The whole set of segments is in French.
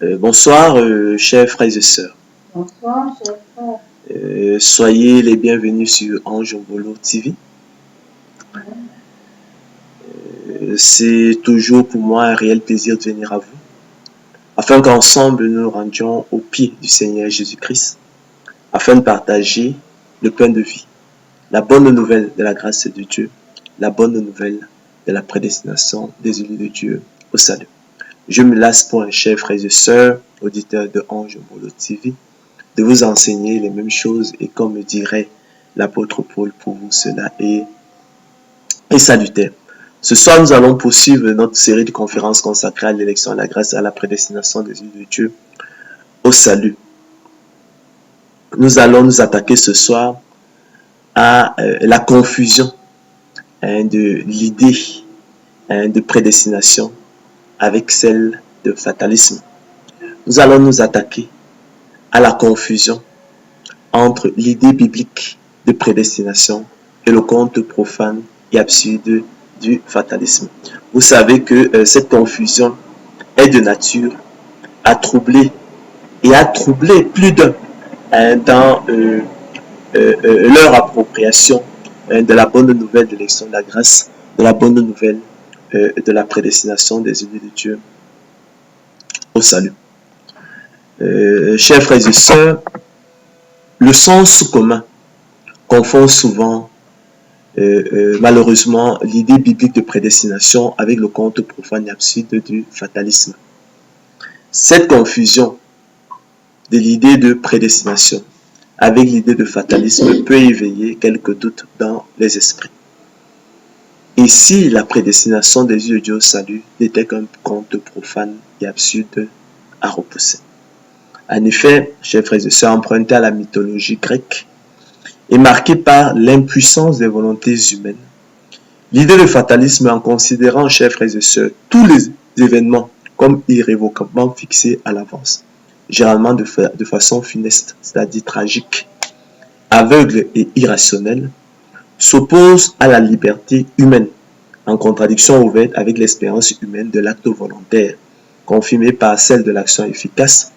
Bonsoir, chers frères et sœurs. Bonsoir, cher frère. Soyez les bienvenus sur Ange Volo TV. C'est toujours pour moi un réel plaisir de venir à vous, afin qu'ensemble nous nous rendions au pied du Seigneur Jésus-Christ, afin de partager le pain de vie, la bonne nouvelle de la grâce de Dieu, la bonne nouvelle de la prédestination des élus de Dieu au salut. Je me lasse pour un cher frères et sœurs, auditeurs de Ange Volo TV, de vous enseigner les mêmes choses et comme dirait l'apôtre Paul, pour vous cela est salutaire. Ce soir, nous allons poursuivre notre série de conférences consacrées à l'élection, à la grâce et à la prédestination des élus de Dieu au salut. Nous allons nous attaquer ce soir à la confusion de l'idée de prédestination avec celle de fatalisme. Nous allons nous attaquer à la confusion entre l'idée biblique de prédestination et le conte profane et absurde du fatalisme. Vous savez que cette confusion est de nature à troubler plus d'un dans leur appropriation de la bonne nouvelle de l'élection de la grâce, de la bonne nouvelle de la prédestination des élus de Dieu au salut. Chers frères et sœurs, le sens commun confond souvent malheureusement l'idée biblique de prédestination avec le conte profane et absurde du fatalisme. Cette confusion de l'idée de prédestination avec l'idée de fatalisme peut éveiller quelques doutes dans les esprits. Et si la prédestination des yeux de Dieu au salut n'était qu'un conte profane et absurde à repousser? En effet, chers frères et sœurs, emprunté à la mythologie grecque et marqué par l'impuissance des volontés humaines, l'idée de fatalisme en considérant, chers frères et sœurs, tous les événements comme irrévocablement fixés à l'avance, généralement de façon funeste, c'est-à-dire tragique, aveugle et irrationnelle, s'oppose à la liberté humaine, en contradiction ouverte avec l'expérience humaine de l'acte volontaire, confirmée par celle de l'action efficace,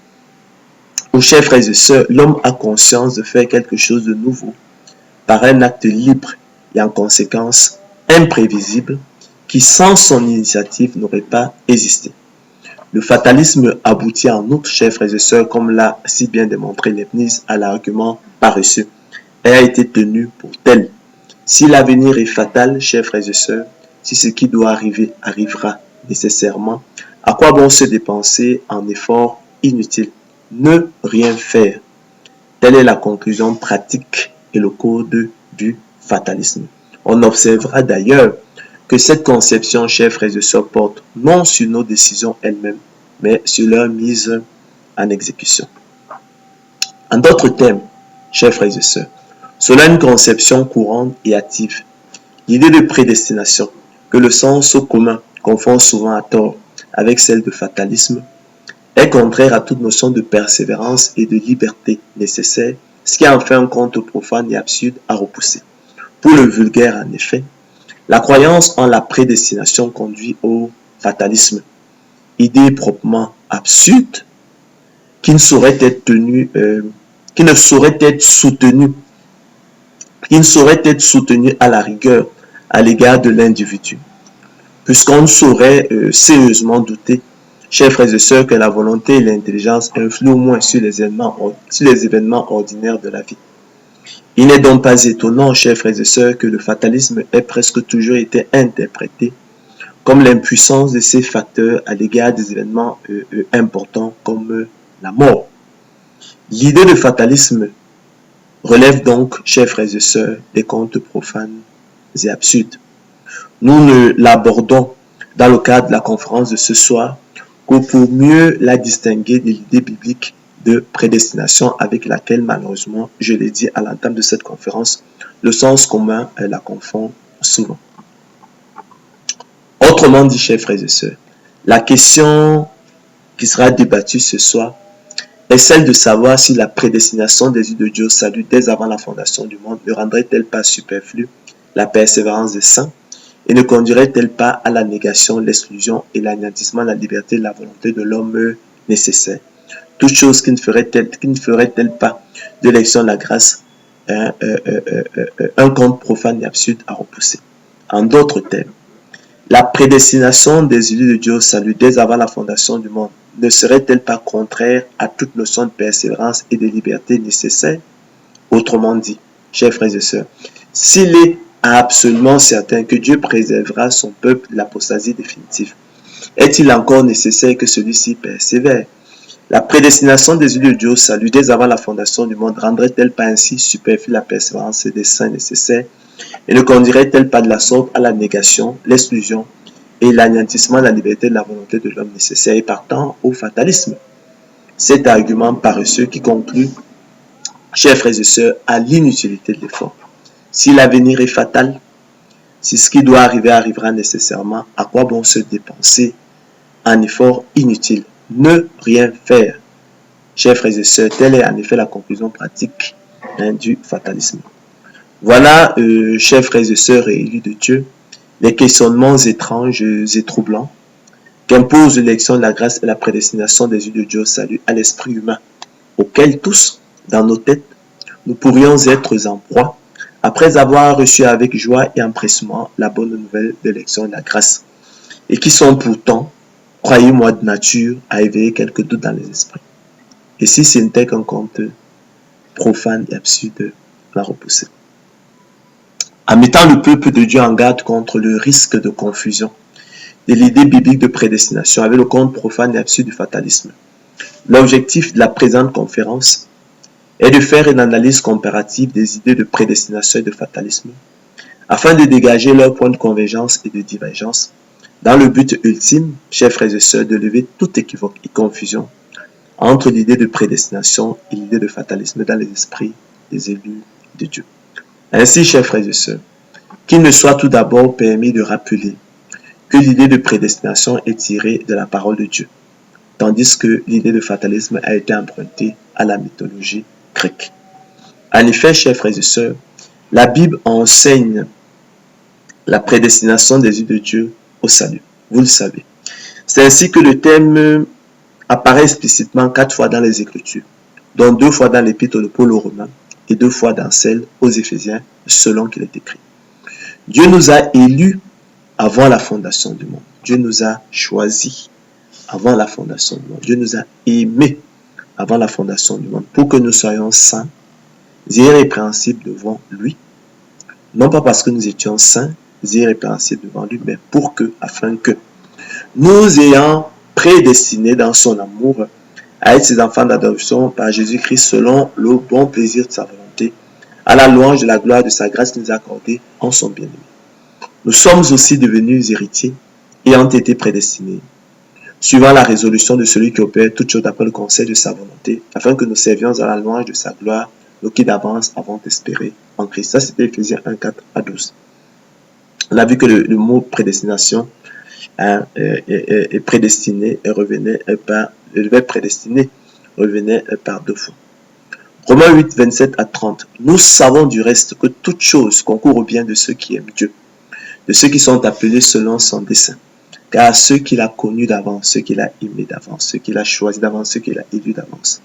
où, chers frères et sœurs, l'homme a conscience de faire quelque chose de nouveau, par un acte libre et en conséquence imprévisible, qui sans son initiative n'aurait pas existé. Le fatalisme aboutit en outre, chers frères et sœurs, comme l'a si bien démontré Leibniz, à l'argument paresseux, et a été tenu pour tel. Si l'avenir est fatal, chers frères et sœurs, si ce qui doit arriver arrivera nécessairement, à quoi bon se dépenser en efforts inutiles? Ne rien faire. Telle est la conclusion pratique et le code du fatalisme. On observera d'ailleurs que cette conception, chers frères et sœurs, porte non sur nos décisions elles-mêmes, mais sur leur mise en exécution. En d'autres termes, chers frères et sœurs, cela est une conception courante et active. L'idée de prédestination, que le sens commun confond souvent à tort avec celle de fatalisme, est contraire à toute notion de persévérance et de liberté nécessaire, ce qui en fait un conte profane et absurde à repousser. Pour le vulgaire, en effet, la croyance en la prédestination conduit au fatalisme, idée proprement absurde qui ne saurait être soutenue à la rigueur à l'égard de l'individu, puisqu'on ne saurait sérieusement douter, chers frères et sœurs, que la volonté et l'intelligence influent au moins sur les événements ordinaires de la vie. Il n'est donc pas étonnant, chers frères et sœurs, que le fatalisme ait presque toujours été interprété comme l'impuissance de ces facteurs à l'égard des événements importants comme la mort. L'idée de fatalisme relève donc, chers frères et sœurs, des contes profanes et absurdes. Nous ne l'abordons dans le cadre de la conférence de ce soir que pour mieux la distinguer de l'idée biblique de prédestination avec laquelle, malheureusement, je l'ai dit à l'entame de cette conférence, le sens commun la confond souvent. Autrement dit, chers frères et sœurs, la question qui sera débattue ce soir est celle de savoir si la prédestination des yeux de Dieu au salut dès avant la fondation du monde ne rendrait-elle pas superflue la persévérance des saints et ne conduirait-elle pas à la négation, l'exclusion et l'anéantissement de la liberté et de la volonté de l'homme nécessaire. Toute chose qui ne ferait-elle pas de l'élection de la grâce un compte profane et absurde à repousser. En d'autres termes, la prédestination des élus de Dieu au salut dès avant la fondation du monde ne serait-elle pas contraire à toute notion de persévérance et de liberté nécessaire? Autrement dit, chers frères et sœurs, s'il est absolument certain que Dieu préservera son peuple de l'apostasie définitive, est-il encore nécessaire que celui-ci persévère? La prédestination des élus de Dieu au salut dès avant la fondation du monde rendrait-elle pas ainsi superflue la persévérance des saints nécessaires et ne conduirait-elle pas de la sorte à la négation, l'exclusion et l'anéantissement de la liberté de la volonté de l'homme nécessaire et partant au fatalisme? Cet argument paresseux qui conclut, chers frères et sœurs, à l'inutilité de l'effort. Si l'avenir est fatal, si ce qui doit arriver arrivera nécessairement, à quoi bon se dépenser en effort inutile? Ne rien faire. Chers frères et sœurs, telle est en effet la conclusion pratique du fatalisme. Voilà, chers frères et sœurs et élus de Dieu, les questionnements étranges et troublants qu'impose l'élection de la grâce et la prédestination des élus de Dieu au salut à l'esprit humain, auquel tous, dans nos têtes, nous pourrions être en proie, après avoir reçu avec joie et empressement la bonne nouvelle de l'élection de la grâce, et qui sont pourtant, croyez-moi, de nature à éveiller quelques doutes dans les esprits. Et si ce n'était qu'un conte profane et absurde, la repousser. En mettant le peuple de Dieu en garde contre le risque de confusion de l'idée biblique de prédestination avec le conte profane et absurde du fatalisme, l'objectif de la présente conférence est de faire une analyse comparative des idées de prédestination et de fatalisme, afin de dégager leurs points de convergence et de divergence, dans le but ultime, chers frères et sœurs, de lever toute équivoque et confusion entre l'idée de prédestination et l'idée de fatalisme dans les esprits des élus de Dieu. Ainsi, chers frères et sœurs, qu'il ne soit tout d'abord permis de rappeler que l'idée de prédestination est tirée de la parole de Dieu, tandis que l'idée de fatalisme a été empruntée à la mythologie grecque. En effet, chers frères et sœurs, la Bible enseigne la prédestination des élus de Dieu au salut. Vous le savez. C'est ainsi que le thème apparaît explicitement 4 fois dans les Écritures, dont 2 fois dans l'épître de Paul aux Romains et 2 fois dans celle aux Éphésiens, selon qu'il est écrit. Dieu nous a élus avant la fondation du monde. Dieu nous a choisis avant la fondation du monde. Dieu nous a aimés avant la fondation du monde pour que nous soyons saints, irrépréhensibles devant lui. Non pas parce que nous étions saints, irrépréhensibles devant lui, mais pour que, afin que, nous ayant prédestinés dans son amour à être ses enfants d'adoption par Jésus-Christ selon le bon plaisir de sa volonté, à la louange de la gloire de sa grâce qu'il nous a accordée en son bien-aimé. Nous sommes aussi devenus héritiers et ont été prédestinés, suivant la résolution de celui qui opère toutes choses d'après le conseil de sa volonté, afin que nous servions à la louange de sa gloire, nous qui d'avance avons espéré en Christ. Ça, c'était Éphésiens 1, 4 à 12. On a vu que le mot prédestination est prédestiné et revenait par le verbe prédestiné revenait par 2 fois. Romains 8, 27 à 30. Nous savons du reste que toute chose concourt au bien de ceux qui aiment Dieu, de ceux qui sont appelés selon son dessein. Car ceux qu'il a connus d'avance, ceux qu'il a aimés d'avance, ceux qu'il a choisis d'avance, ceux qu'il a élus d'avance,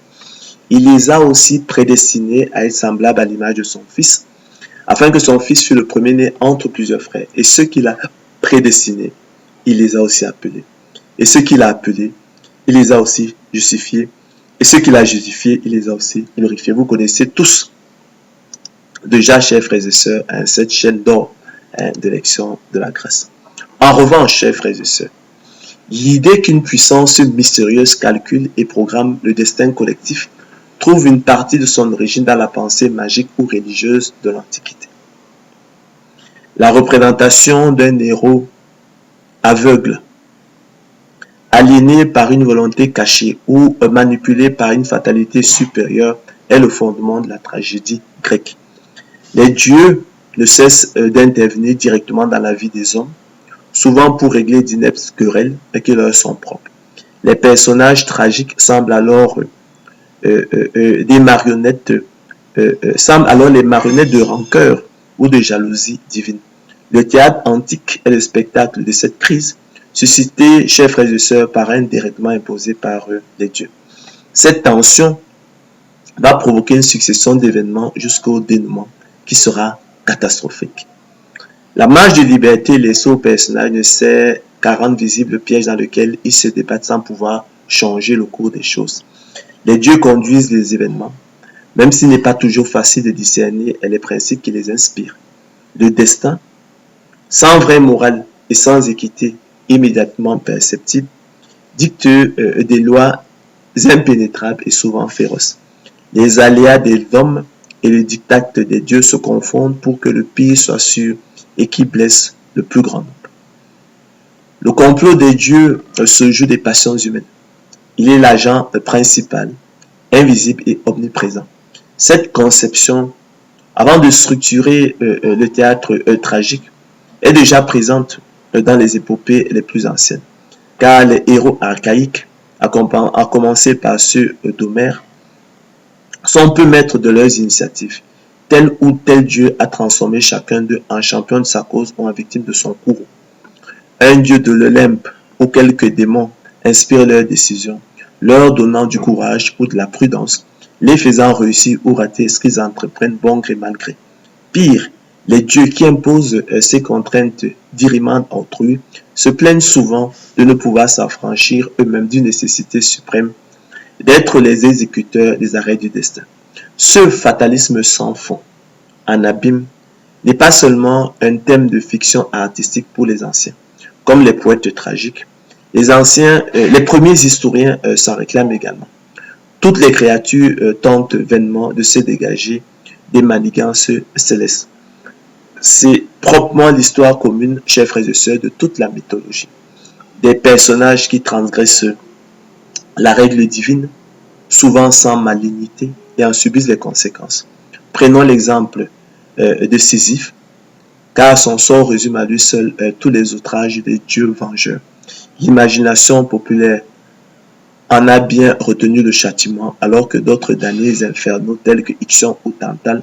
il les a aussi prédestinés à être semblables à l'image de son Fils, afin que son Fils fût le premier-né entre plusieurs frères. Et ceux qu'il a prédestinés, il les a aussi appelés. Et ceux qu'il a appelés, il les a aussi justifiés. Et ceux qu'il a justifiés, il les a aussi glorifiés. Vous connaissez tous déjà, chers frères et sœurs, cette chaîne d'or d'élection de la grâce. En revanche, chers frères et sœurs, l'idée qu'une puissance mystérieuse calcule et programme le destin collectif trouve une partie de son origine dans la pensée magique ou religieuse de l'Antiquité. La représentation d'un héros aveugle, aliéné par une volonté cachée ou manipulé par une fatalité supérieure est le fondement de la tragédie grecque. Les dieux ne cessent d'intervenir directement dans la vie des hommes, souvent pour régler d'ineptes querelles qui leur sont propres. Les personnages tragiques semblent alors les marionnettes de rancœur ou de jalousie divine. Le théâtre antique est le spectacle de cette crise suscitée, chers frères et sœurs, par un dérèglement imposé par les dieux. Cette tension va provoquer une succession d'événements jusqu'au dénouement qui sera catastrophique. La marge de liberté laissée au personnage ne sert qu'à rendre visible le piège dans lequel ils se débattent sans pouvoir changer le cours des choses. Les dieux conduisent les événements, même s'il n'est pas toujours facile de discerner les principes qui les inspirent. Le destin, sans vraie morale et sans équité immédiatement perceptible, dicte des lois impénétrables et souvent féroces. Les aléas des hommes et le diktat des dieux se confondent pour que le pire soit sûr et qui blesse le plus grand nombre. Le complot des dieux se joue des passions humaines. Il est l'agent principal, invisible et omniprésent. Cette conception, avant de structurer le théâtre tragique, est déjà présente dans les épopées les plus anciennes. Car les héros archaïques, à commencer par ceux d'Homère, sont peu maîtres de leurs initiatives. Tel ou tel dieu a transformé chacun d'eux en champion de sa cause ou en victime de son courroux. Un dieu de l'Olympe ou quelques démons inspirent leurs décisions, leur donnant du courage ou de la prudence, les faisant réussir ou rater ce qu'ils entreprennent bon gré mal gré. Pire, les dieux qui imposent ces contraintes dirimantes entre eux se plaignent souvent de ne pouvoir s'affranchir eux-mêmes d'une nécessité suprême d'être les exécuteurs des arrêts du destin. Ce fatalisme sans fond, en abîme, n'est pas seulement un thème de fiction artistique pour les anciens. Comme les poètes tragiques, les premiers historiens s'en réclament également. Toutes les créatures tentent vainement de se dégager des manigances célestes. C'est proprement l'histoire commune, chers frères et sœurs, de toute la mythologie. Des personnages qui transgressent la règle divine, souvent sans malignité, et en subissent les conséquences. Prenons l'exemple de Sisyphe, car son sort résume à lui seul tous les outrages des dieux vengeurs. L'imagination populaire en a bien retenu le châtiment, alors que d'autres damnés infernaux tels que Ixion ou Tantale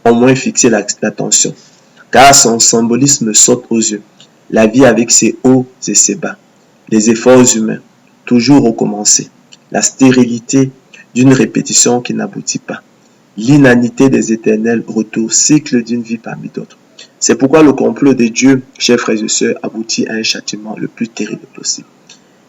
ont moins fixé l'attention, car son symbolisme saute aux yeux. La vie avec ses hauts et ses bas, les efforts humains, toujours recommencer, la stérilité d'une répétition qui n'aboutit pas, l'inanité des éternels retours, cycle d'une vie parmi d'autres. C'est pourquoi le complot des dieux, chers frères et sœurs, aboutit à un châtiment le plus terrible possible.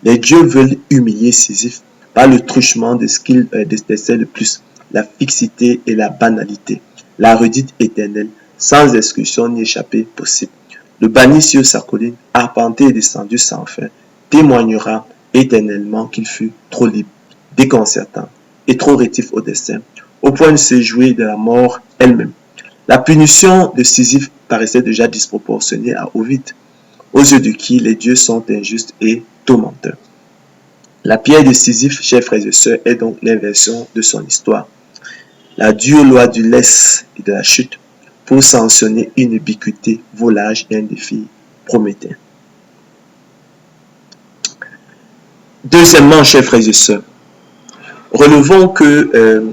Les dieux veulent humilier Sisyphe par le truchement de ce qu'ils détestaient le plus, la fixité et la banalité, la redite éternelle, sans excursion ni échappée possible. Le banni sur sa colline, arpenté et descendu sans fin, témoignera éternellement qu'il fut trop libre, déconcertant et trop rétif au destin, au point de se jouer de la mort elle-même. La punition de Sisyphe paraissait déjà disproportionnée à Ovide, aux yeux de qui les dieux sont injustes et tourmenteurs. La pierre de Sisyphe, chers frères et sœurs, est donc l'inversion de son histoire. La dure loi du laisse et de la chute pour sanctionner une ubiquité, volage et un défi prométhéen. Deuxièmement, chers frères et sœurs, relevons que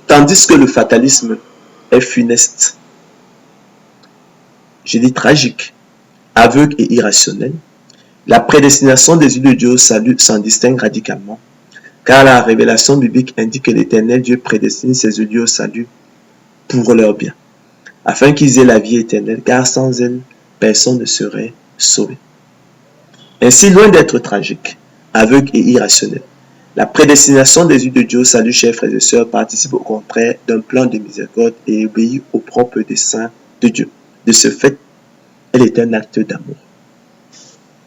tandis que le fatalisme est funeste, je dis tragique, aveugle et irrationnel, la prédestination des yeux de Dieu au salut s'en distingue radicalement, car la révélation biblique indique que l'Éternel Dieu prédestine ses yeux au salut pour leur bien, afin qu'ils aient la vie éternelle, car sans elle, personne ne serait sauvé. Ainsi, loin d'être tragique, aveugle et irrationnel, la prédestination des yeux de Dieu au salut, chers frères et sœurs, participe au contraire d'un plan de miséricorde et obéit au propre dessein de Dieu. De ce fait, elle est un acte d'amour.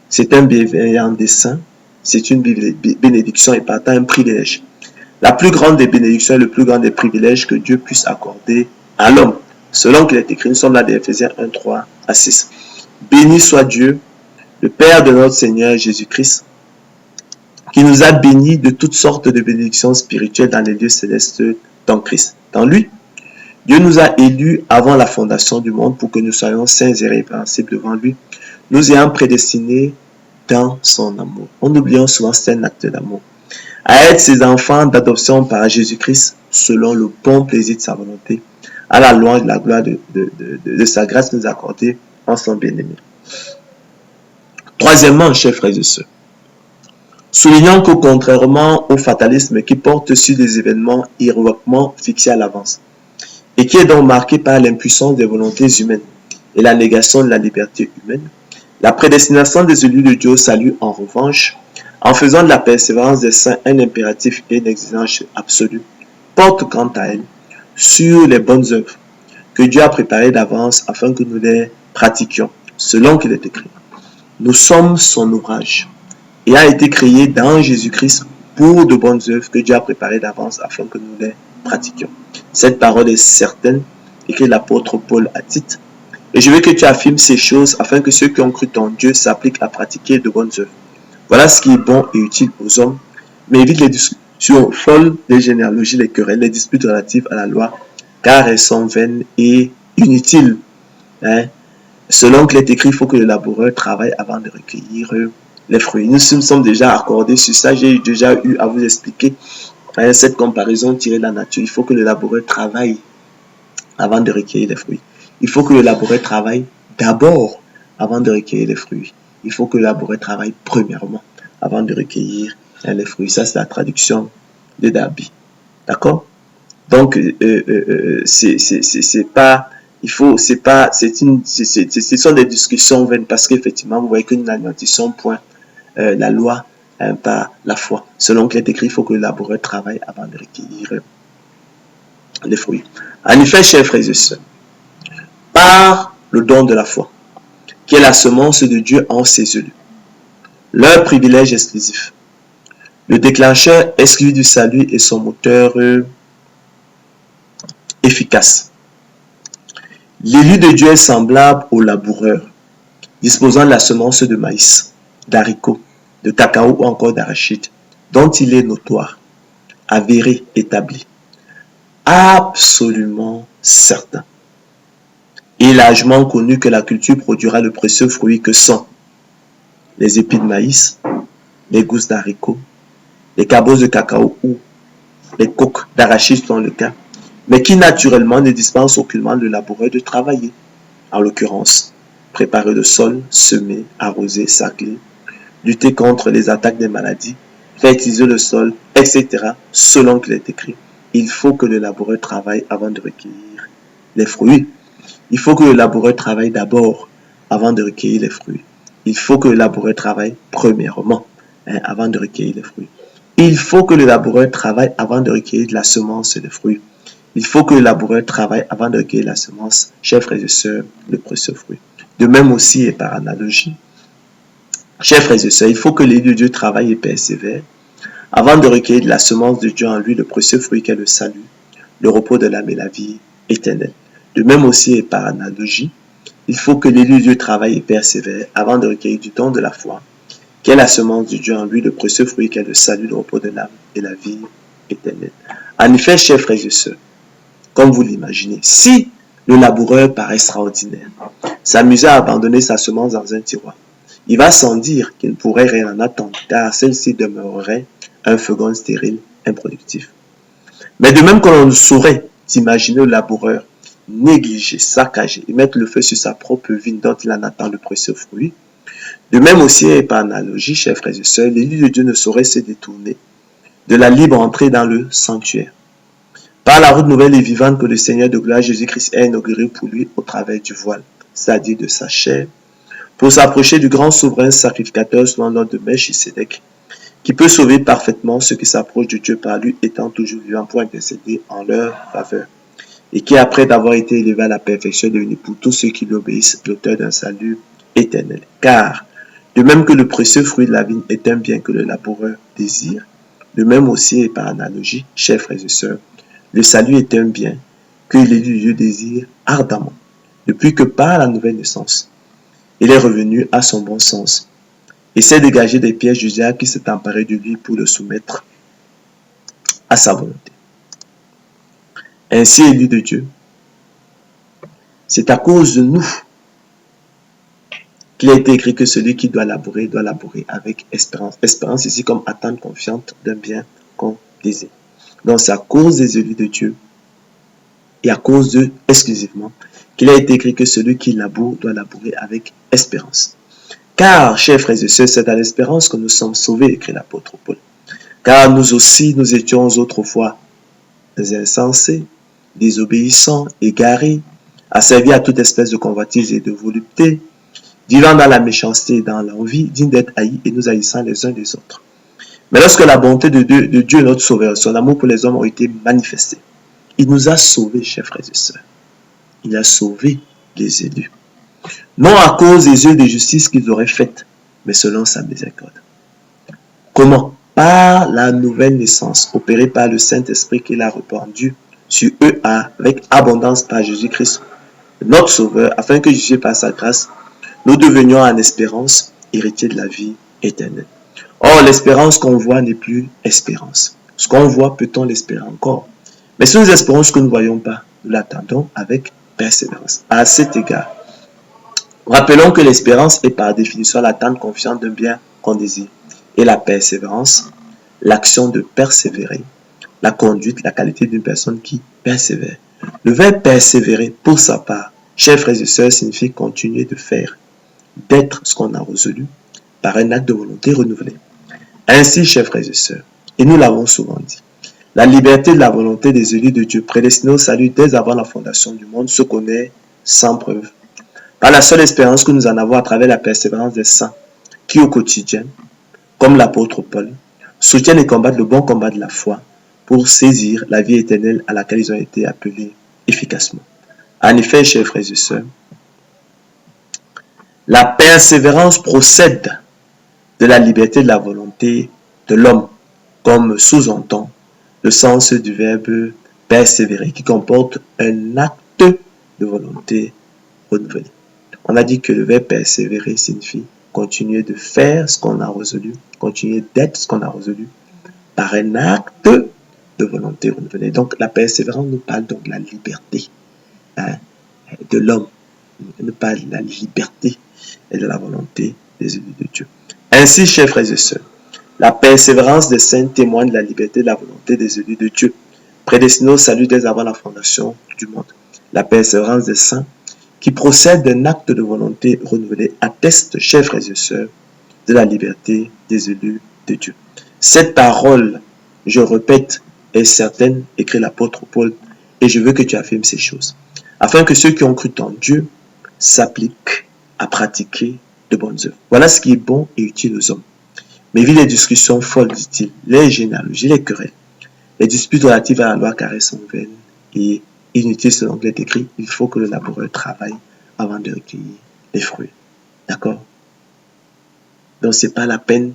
C'est un bienveillant dessein, c'est une bénédiction et partant un privilège. La plus grande des bénédictions et le plus grand des privilèges que Dieu puisse accorder à l'homme. Selon qu'il est écrit, nous sommes là dans Éphésiens 1, 3 à 6. Béni soit Dieu, le Père de notre Seigneur Jésus-Christ, qui nous a bénis de toutes sortes de bénédictions spirituelles dans les lieux célestes dans Christ. Dans lui, Dieu nous a élus avant la fondation du monde pour que nous soyons saints et irrépréhensibles devant lui, nous ayant prédestinés dans son amour. On oublie souvent c'est un acte d'amour. À être ses enfants d'adoption par Jésus-Christ, selon le bon plaisir de sa volonté, à la louange de la gloire de sa grâce nous accordée en son bien-aimé. Troisièmement, chers frères et sœurs, soulignant que contrairement au fatalisme qui porte sur des événements irrévocablement fixés à l'avance, et qui est donc marqué par l'impuissance des volontés humaines et la négation de la liberté humaine, la prédestination des élus de Dieu au salut, en revanche, en faisant de la persévérance des saints un impératif et une exigence absolue, porte quant à elle sur les bonnes œuvres que Dieu a préparées d'avance afin que nous les pratiquions, selon qu'il est écrit. Nous sommes son ouvrage et a été créé dans Jésus-Christ pour de bonnes œuvres que Dieu a préparées d'avance afin que nous les pratiquions. Cette parole est certaine, écrit l'apôtre Paul à Tite. Et je veux que tu affirmes ces choses afin que ceux qui ont cru en Dieu s'appliquent à pratiquer de bonnes œuvres. Voilà ce qui est bon et utile aux hommes, mais évite les discussions folles, les généalogies, les querelles, les disputes relatives à la loi, car elles sont vaines et inutiles. Selon qu'il est écrit, il faut que le laboureur travaille avant de recueillir les fruits. Nous nous sommes déjà accordés sur ça. J'ai déjà eu à vous expliquer cette comparaison tirée de la nature. Il faut que le laboureur travaille avant de recueillir les fruits. Il faut que le laboureur travaille d'abord avant de recueillir les fruits. Il faut que le laboureur travaille premièrement avant de recueillir les fruits. Ça, c'est la traduction de Darby. D'accord? Donc, c'est pas... Il faut, ce sont des discussions vaines parce qu'effectivement, vous voyez que nous n'alimentons point la loi par la foi. Selon qu'il est écrit, il faut que le laboureur travaille avant de recueillir les fruits. En effet, chers frères et sœurs, par le don de la foi, qui est la semence de Dieu en ses élus, leur privilège exclusif, le déclencheur exclusif du salut et son moteur efficace. L'élu de Dieu est semblable au laboureur, disposant de la semence de maïs, d'haricots, de cacao ou encore d'arachide, dont il est notoire, avéré, établi, absolument certain, et largement connu que la culture produira le précieux fruit que sont les épis de maïs, les gousses d'haricots, les cabosses de cacao ou les coques d'arachide dans le cas, mais qui naturellement ne dispensent aucunement le laboureur de travailler. En l'occurrence, préparer le sol, semer, arroser, sacler, lutter contre les attaques des maladies, fertiliser le sol, etc. selon qu'il est écrit. Il faut que le laboureur travaille avant de recueillir les fruits. Il faut que le laboureur travaille d'abord avant de recueillir les fruits. Il faut que le laboureur travaille premièrement avant de recueillir les fruits. Il faut que le laboureur travaille avant de recueillir de la semence et des fruits. Il faut que le laboureur travaille avant de recueillir la semence, chers frères et sœurs, le précieux fruit. De même aussi et par analogie, chers frères et sœurs, il faut que l'élu de Dieu travaille et persévère avant de recueillir de la semence de Dieu en lui, le précieux fruit qu'est le salut, le repos de l'âme et la vie éternelle. De même aussi et par analogie, il faut que l'élu de Dieu travaille et persévère avant de recueillir du don de la foi, qu'est la semence de Dieu en lui, le précieux fruit qu'est le salut, le repos de l'âme et la vie éternelle. En effet, chers frères et sœurs, comme vous l'imaginez, si le laboureur par extraordinaire s'amusait à abandonner sa semence dans un tiroir, il va sans dire qu'il ne pourrait rien en attendre, car celle-ci demeurerait un feugon stérile, improductif. Mais de même qu'on ne saurait imaginer le laboureur négliger, saccager et mettre le feu sur sa propre vigne dont il en attend le précieux fruit, de même aussi et par analogie, chers frères et sœurs, l'élu de Dieu ne saurait se détourner de la libre entrée dans le sanctuaire, par la route nouvelle et vivante que le Seigneur de gloire Jésus-Christ a inaugurée pour lui au travers du voile, c'est-à-dire de sa chair, pour s'approcher du grand souverain sacrificateur selon l'ordre de Melchisédek, qui peut sauver parfaitement ceux qui s'approchent de Dieu par lui, étant toujours vivant pour intercéder en leur faveur, et qui, après d'avoir été élevé à la perfection, est devenu pour tous ceux qui lui obéissent l'auteur d'un salut éternel. Car, de même que le précieux fruit de la vigne est un bien que le laboureur désire, de même aussi et par analogie, chers frères et sœurs, le salut est un bien que l'élu de Dieu désire ardemment, depuis que par la nouvelle naissance, il est revenu à son bon sens et s'est dégagé des pièges du diable qui s'est emparé de lui pour le soumettre à sa volonté. Ainsi, élu de Dieu, c'est à cause de nous qu'il a été écrit que celui qui doit laborer avec espérance. Espérance ici comme attente confiante d'un bien qu'on désire. Donc c'est à cause des élus de Dieu et à cause d'eux exclusivement qu'il a été écrit que celui qui laboure doit labourer avec espérance. Car, chers frères et sœurs, c'est à l'espérance que nous sommes sauvés, écrit l'apôtre Paul. Car nous aussi, nous étions autrefois des insensés, désobéissants, égarés, asservis à toute espèce de convoitise et de volupté, vivant dans la méchanceté et dans l'envie, dignes d'être haïs et nous haïssant les uns des autres. Mais lorsque la bonté de Dieu, notre Sauveur, son amour pour les hommes ont été manifestés, il nous a sauvés, chers frères et sœurs. Il a sauvé les élus. Non à cause des œuvres de justice qu'ils auraient faites, mais selon sa miséricorde. Comment? Par la nouvelle naissance opérée par le Saint-Esprit qu'il a répandu sur eux avec abondance par Jésus-Christ, notre Sauveur, afin que jugés par sa grâce, nous devenions en espérance héritiers de la vie éternelle. Or, l'espérance qu'on voit n'est plus espérance. Ce qu'on voit, peut-on l'espérer encore? Mais si nous espérons ce que nous ne voyons pas, nous l'attendons avec persévérance. À cet égard, rappelons que l'espérance est par définition l'attente confiante d'un bien qu'on désire. Et la persévérance, l'action de persévérer, la conduite, la qualité d'une personne qui persévère. Le verbe persévérer, pour sa part, chers frères et sœurs, signifie continuer de faire, d'être ce qu'on a résolu par un acte de volonté renouvelé. Ainsi, chers frères et sœurs, et nous l'avons souvent dit, la liberté de la volonté des élus de Dieu prédestinés au salut dès avant la fondation du monde se connaît sans preuve, par la seule espérance que nous en avons à travers la persévérance des saints qui au quotidien, comme l'apôtre Paul, soutiennent et combattent le bon combat de la foi pour saisir la vie éternelle à laquelle ils ont été appelés efficacement. En effet, chers frères et sœurs, la persévérance procède de la liberté de la volonté de l'homme, comme sous-entend le sens du verbe persévérer, qui comporte un acte de volonté renouvelé. On a dit que le verbe persévérer signifie continuer de faire ce qu'on a résolu, continuer d'être ce qu'on a résolu par un acte de volonté renouvelée. Donc la persévérance nous parle donc de la liberté de l'homme, nous parle de la liberté et de la volonté des élus de Dieu. Ainsi, chers frères et sœurs, la persévérance des saints témoigne de la liberté et de la volonté des élus de Dieu, prédestinés au salut dès avant la fondation du monde. La persévérance des saints qui procède d'un acte de volonté renouvelé, atteste, chers frères et sœurs, de la liberté des élus de Dieu. Cette parole, je répète, est certaine, écrit l'apôtre Paul, et je veux que tu affirmes ces choses, afin que ceux qui ont cru en Dieu s'appliquent à pratiquer de bonnes œuvres. Voilà ce qui est bon et utile aux hommes. Mais vu les discussions folles, dit-il, les généalogies, les querelles, les disputes relatives à la loi caressent en vaine et inutile selon que l'est écrit, il faut que le laboureur travaille avant de recueillir les fruits. D'accord? Donc, ce n'est pas la peine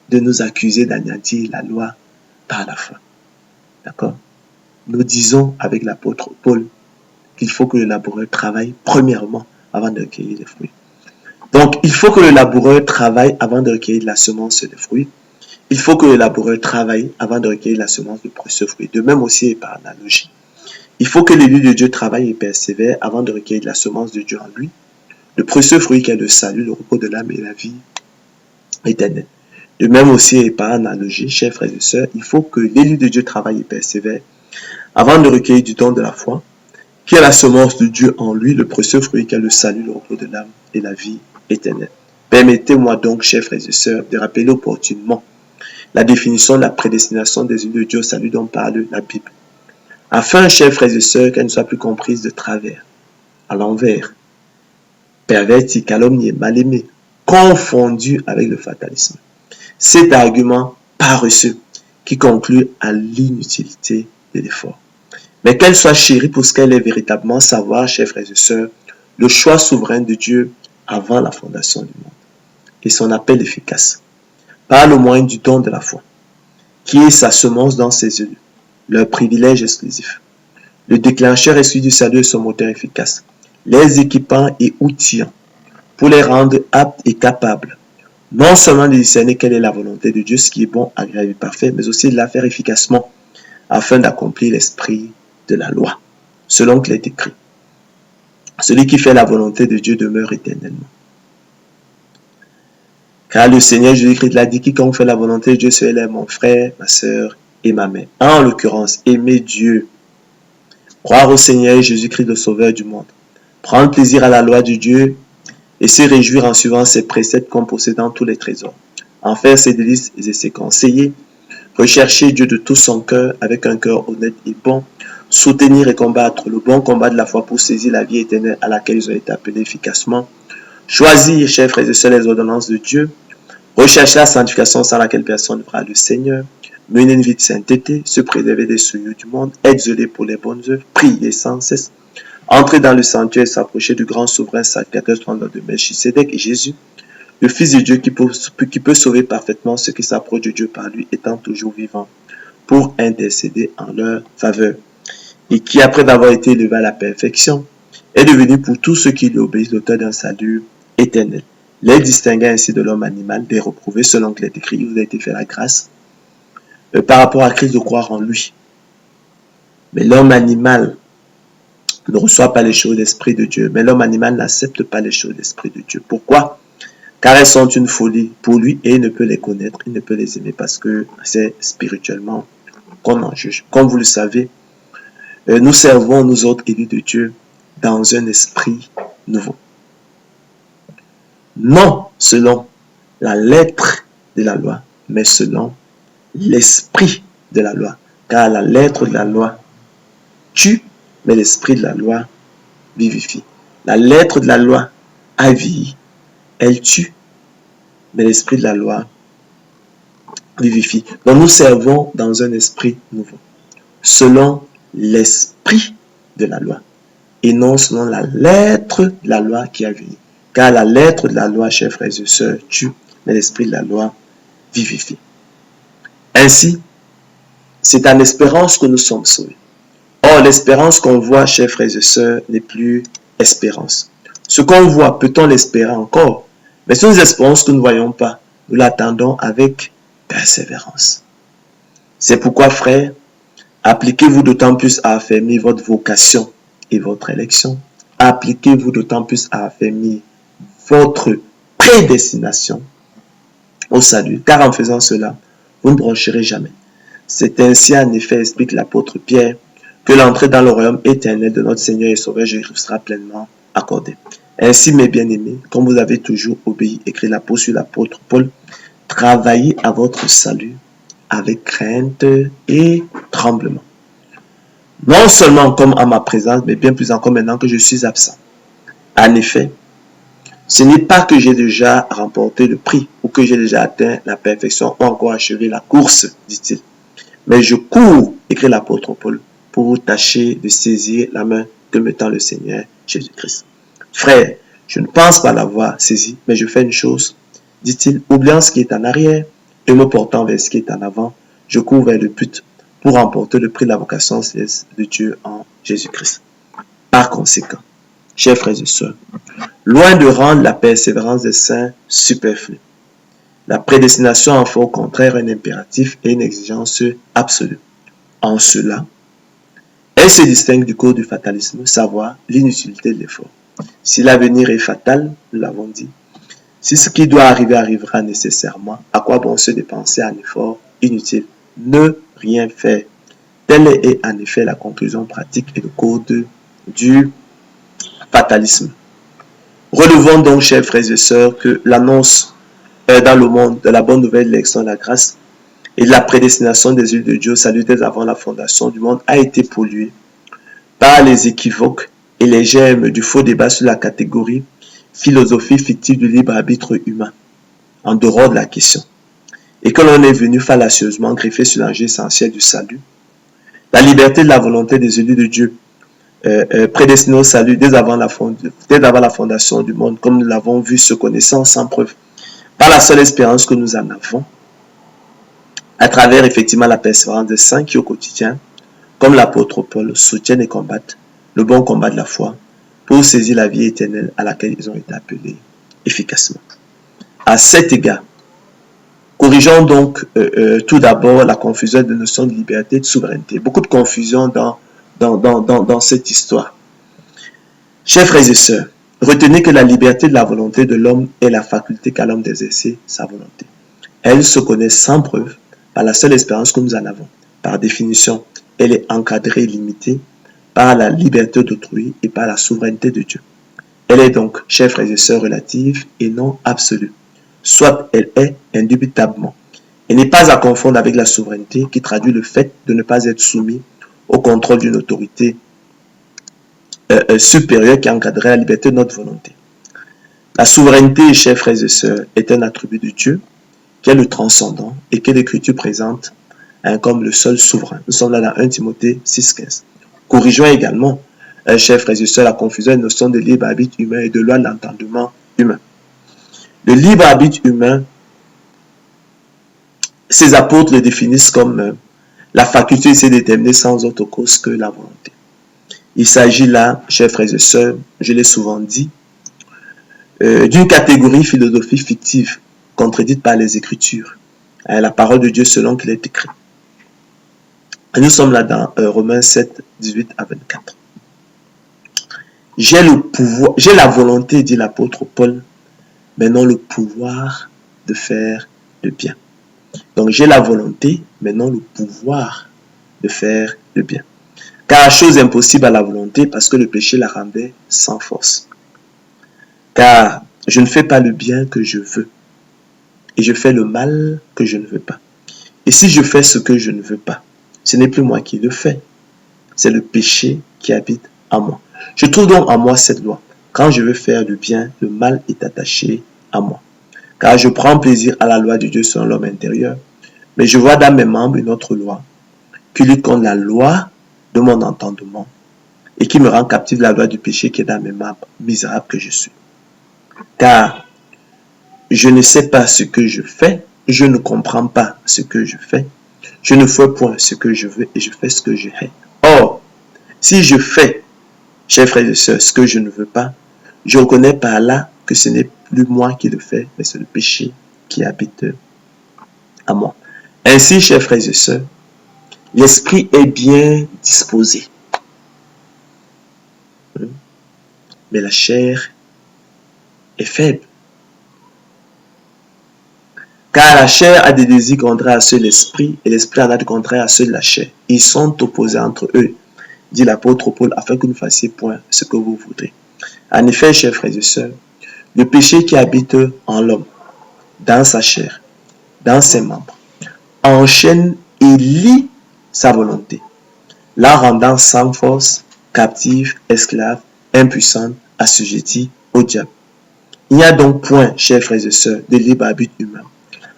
de nous accuser d'anéantir la loi par la foi. D'accord? Nous disons avec l'apôtre Paul qu'il faut que le laboureur travaille premièrement avant de recueillir les fruits. Donc, il faut que le laboureur travaille avant de recueillir la semence des fruits. Il faut que le laboureur travaille avant de recueillir la semence de précieux fruits. De même aussi et par analogie. Il faut que l'élu de Dieu travaille et persévère avant de recueillir la semence de Dieu en lui, le précieux fruit qui est le salut, le repos de l'âme et la vie éternelle. De même aussi et par analogie, chers frères et sœurs, il faut que l'élu de Dieu travaille et persévère avant de recueillir du don de la foi, qui est la semence de Dieu en lui, le précieux fruit qui est le salut, le repos de l'âme et la vie éternelle. Permettez-moi donc, chers frères et sœurs, de rappeler opportunément la définition de la prédestination des élus de Dieu au salut dont parle la Bible. Afin, chers frères et sœurs, qu'elle ne soit plus comprise de travers, à l'envers, pervertie, calomniée, mal aimée, confondue avec le fatalisme. Cet argument paresseux qui conclut à l'inutilité de l'effort. Mais qu'elle soit chérie pour ce qu'elle est véritablement, savoir, chers frères et sœurs, le choix souverain de Dieu avant la fondation du monde et son appel efficace, par le moyen du don de la foi, qui est sa semence dans ses élus, leur privilège exclusif, le déclencheur exclusif du salut et son moteur efficace, les équipant et outillant pour les rendre aptes et capables, non seulement de discerner quelle est la volonté de Dieu, ce qui est bon, agréable et parfait, mais aussi de la faire efficacement afin d'accomplir l'esprit de la loi, selon qu'il est écrit. Celui qui fait la volonté de Dieu demeure éternellement. Car le Seigneur Jésus-Christ l'a dit, quiconque fait la volonté de Dieu, celui-là est mon frère, ma sœur et ma mère. En l'occurrence, aimer Dieu, croire au Seigneur Jésus-Christ, le Sauveur du monde, prendre plaisir à la loi de Dieu et se réjouir en suivant ses préceptes comme possédant tous les trésors. En faire ses délices et ses conseillers, rechercher Dieu de tout son cœur avec un cœur honnête et bon, soutenir et combattre le bon combat de la foi pour saisir la vie éternelle à laquelle ils ont été appelés efficacement, choisir, chers frères et sœurs, les ordonnances de Dieu, rechercher la sanctification sans laquelle personne ne fera le Seigneur, mener une vie de sainteté, se préserver des souillures du monde, être zélé pour les bonnes œuvres, prier sans cesse, entrer dans le sanctuaire et s'approcher du grand souverain sacrificateur de Melchisédek et Jésus, le Fils de Dieu qui peut sauver parfaitement ceux qui s'approchent de Dieu par lui, étant toujours vivant, pour intercéder en leur faveur, et qui, après d'avoir été élevé à la perfection, est devenu pour tous ceux qui lui obéissent l'auteur d'un salut éternel, les distinguant ainsi de l'homme animal, des reprouvés, selon qu'il est écrit, il vous a été fait la grâce, par rapport à Christ de croire en lui. Mais l'homme animal ne reçoit pas les choses de l'Esprit de Dieu, mais l'homme animal n'accepte pas les choses de l'Esprit de Dieu. Pourquoi? Car elles sont une folie pour lui et il ne peut les connaître, il ne peut les aimer parce que c'est spirituellement qu'on en juge. Comme vous le savez, nous servons, nous autres élus de Dieu, dans un esprit nouveau. Non selon la lettre de la loi, mais selon l'esprit de la loi. Car la lettre de la loi tue, mais l'esprit de la loi vivifie. La lettre de la loi avilit, elle tue, mais l'esprit de la loi vivifie. Donc nous servons dans un esprit nouveau, selon l'esprit de la loi, et non selon la lettre de la loi qui avilit. Car la lettre de la loi, chers frères et sœurs, tue, mais l'esprit de la loi vivifie. Ainsi, c'est en espérance que nous sommes sauvés. Or, l'espérance qu'on voit, chers frères et sœurs, n'est plus espérance. Ce qu'on voit, peut-on l'espérer encore? Mais si nous espérons ce que nous ne voyons pas, nous l'attendons avec persévérance. C'est pourquoi, frères, appliquez-vous d'autant plus à affermir votre vocation et votre élection. Appliquez-vous d'autant plus à affermir votre prédestination au salut. Car en faisant cela, vous ne broncherez jamais. C'est ainsi, en effet, explique l'apôtre Pierre, que l'entrée dans le royaume éternel de notre Seigneur et Sauveur Jésus sera pleinement accordée. Ainsi, mes bien-aimés, comme vous avez toujours obéi, écrit l'apôtre sur l'apôtre Paul, travaillez à votre salut avec crainte et tremblement. Non seulement comme à ma présence, mais bien plus encore maintenant que je suis absent. En effet, ce n'est pas que j'ai déjà remporté le prix ou que j'ai déjà atteint la perfection ou encore achevé la course, dit-il. Mais je cours, écrit l'apôtre Paul, pour tâcher de saisir la main que me tend le Seigneur Jésus-Christ. Frère, je ne pense pas l'avoir saisi, mais je fais une chose, dit-il, oubliant ce qui est en arrière et me portant vers ce qui est en avant, je cours vers le but pour remporter le prix de la vocation céleste de Dieu en Jésus-Christ. Par conséquent, chers frères et sœurs, loin de rendre la persévérance des saints superflue, la prédestination en fait au contraire un impératif et une exigence absolue. En cela, elle se distingue du code du fatalisme, savoir l'inutilité de l'effort. Si l'avenir est fatal, nous l'avons dit, si ce qui doit arriver arrivera nécessairement, à quoi bon se dépenser un effort inutile? Ne rien faire. Telle est en effet la conclusion pratique et le code du fatalisme. Relevons donc, chers frères et sœurs, que l'annonce dans le monde de la bonne nouvelle de l'élection de la grâce et de la prédestination des yeux de Dieu, salut dès avant la fondation du monde, a été polluée par les équivoques et les germes du faux débat sur la catégorie philosophie fictive du libre arbitre humain, en dehors de la question, et que l'on est venu fallacieusement greffer sur l'enjeu essentiel du salut, la liberté de la volonté des élus de Dieu, prédestinés au salut dès avant la fondation du monde, comme nous l'avons vu, se connaissant sans preuve, par la seule espérance que nous en avons, à travers effectivement la persévérance des saints qui au quotidien, comme l'apôtre Paul, soutiennent et combattent le bon combat de la foi pour saisir la vie éternelle à laquelle ils ont été appelés efficacement. À cet égard, corrigeons donc tout d'abord la confusion des notions de liberté et de souveraineté. Beaucoup de confusion dans cette histoire. Chers frères et sœurs, retenez que la liberté de la volonté de l'homme est la faculté qu'a l'homme d'exercer sa volonté. Elle se connaît sans preuve par la seule espérance que nous en avons. Par définition, elle est encadrée et limitée par la liberté d'autrui et par la souveraineté de Dieu. Elle est donc, chers frères et sœurs, relative et non absolue. Soit elle est indubitablement. Elle n'est pas à confondre avec la souveraineté qui traduit le fait de ne pas être soumis au contrôle d'une autorité supérieure qui encadrerait la liberté de notre volonté. La souveraineté, chers frères et sœurs, est un attribut de Dieu qui est le transcendant et que l'Écriture présente comme le seul souverain. Nous sommes là dans 1 Timothée 6,15. Corrigeons également, chers frères et sœurs, la confusion des notions de libre arbitre humain et de loi de l'entendement humain. Le libre arbitre humain, ces apôtres le définissent comme la faculté de se déterminer sans autre cause que la volonté. Il s'agit là, chers frères et sœurs, je l'ai souvent dit, d'une catégorie philosophique fictive, contredite par les Écritures, la parole de Dieu selon qu'il est écrit. Et nous sommes là dans Romains 7, 18 à 24. J'ai le pouvoir, j'ai la volonté, dit l'apôtre Paul, mais non le pouvoir de faire le bien. Donc j'ai la volonté, mais non le pouvoir de faire le bien. Car chose impossible à la volonté, parce que le péché la rendait sans force. Car je ne fais pas le bien que je veux, et je fais le mal que je ne veux pas. Et si je fais ce que je ne veux pas, ce n'est plus moi qui le fais, c'est le péché qui habite en moi. Je trouve donc en moi cette loi. Quand je veux faire le bien, le mal est attaché à moi. Car je prends plaisir à la loi de Dieu selon l'homme intérieur, mais je vois dans mes membres une autre loi, qui lutte contre la loi de mon entendement, et qui me rend captif de la loi du péché qui est dans mes membres, misérable que je suis. Car je ne sais pas ce que je fais, je ne comprends pas ce que je fais, je ne fais point ce que je veux et je fais ce que je hais. Or, si je fais, chers frères et sœurs, ce que je ne veux pas, je reconnais par là que ce n'est plus moi qui le fais, mais c'est le péché qui habite à moi. Ainsi, chers frères et sœurs, l'esprit est bien disposé, mais la chair est faible. Car la chair a des désirs contraires à ceux de l'esprit, et l'esprit en a des contraires à ceux de la chair. Ils sont opposés entre eux, dit l'apôtre Paul, afin que vous ne fassiez point ce que vous voudrez. En effet, chers frères et sœurs, le péché qui habite en l'homme, dans sa chair, dans ses membres, enchaîne et lie sa volonté, la rendant sans force, captive, esclave, impuissante, assujettie au diable. Il n'y a donc point, chers frères et sœurs, de libre arbitre humain,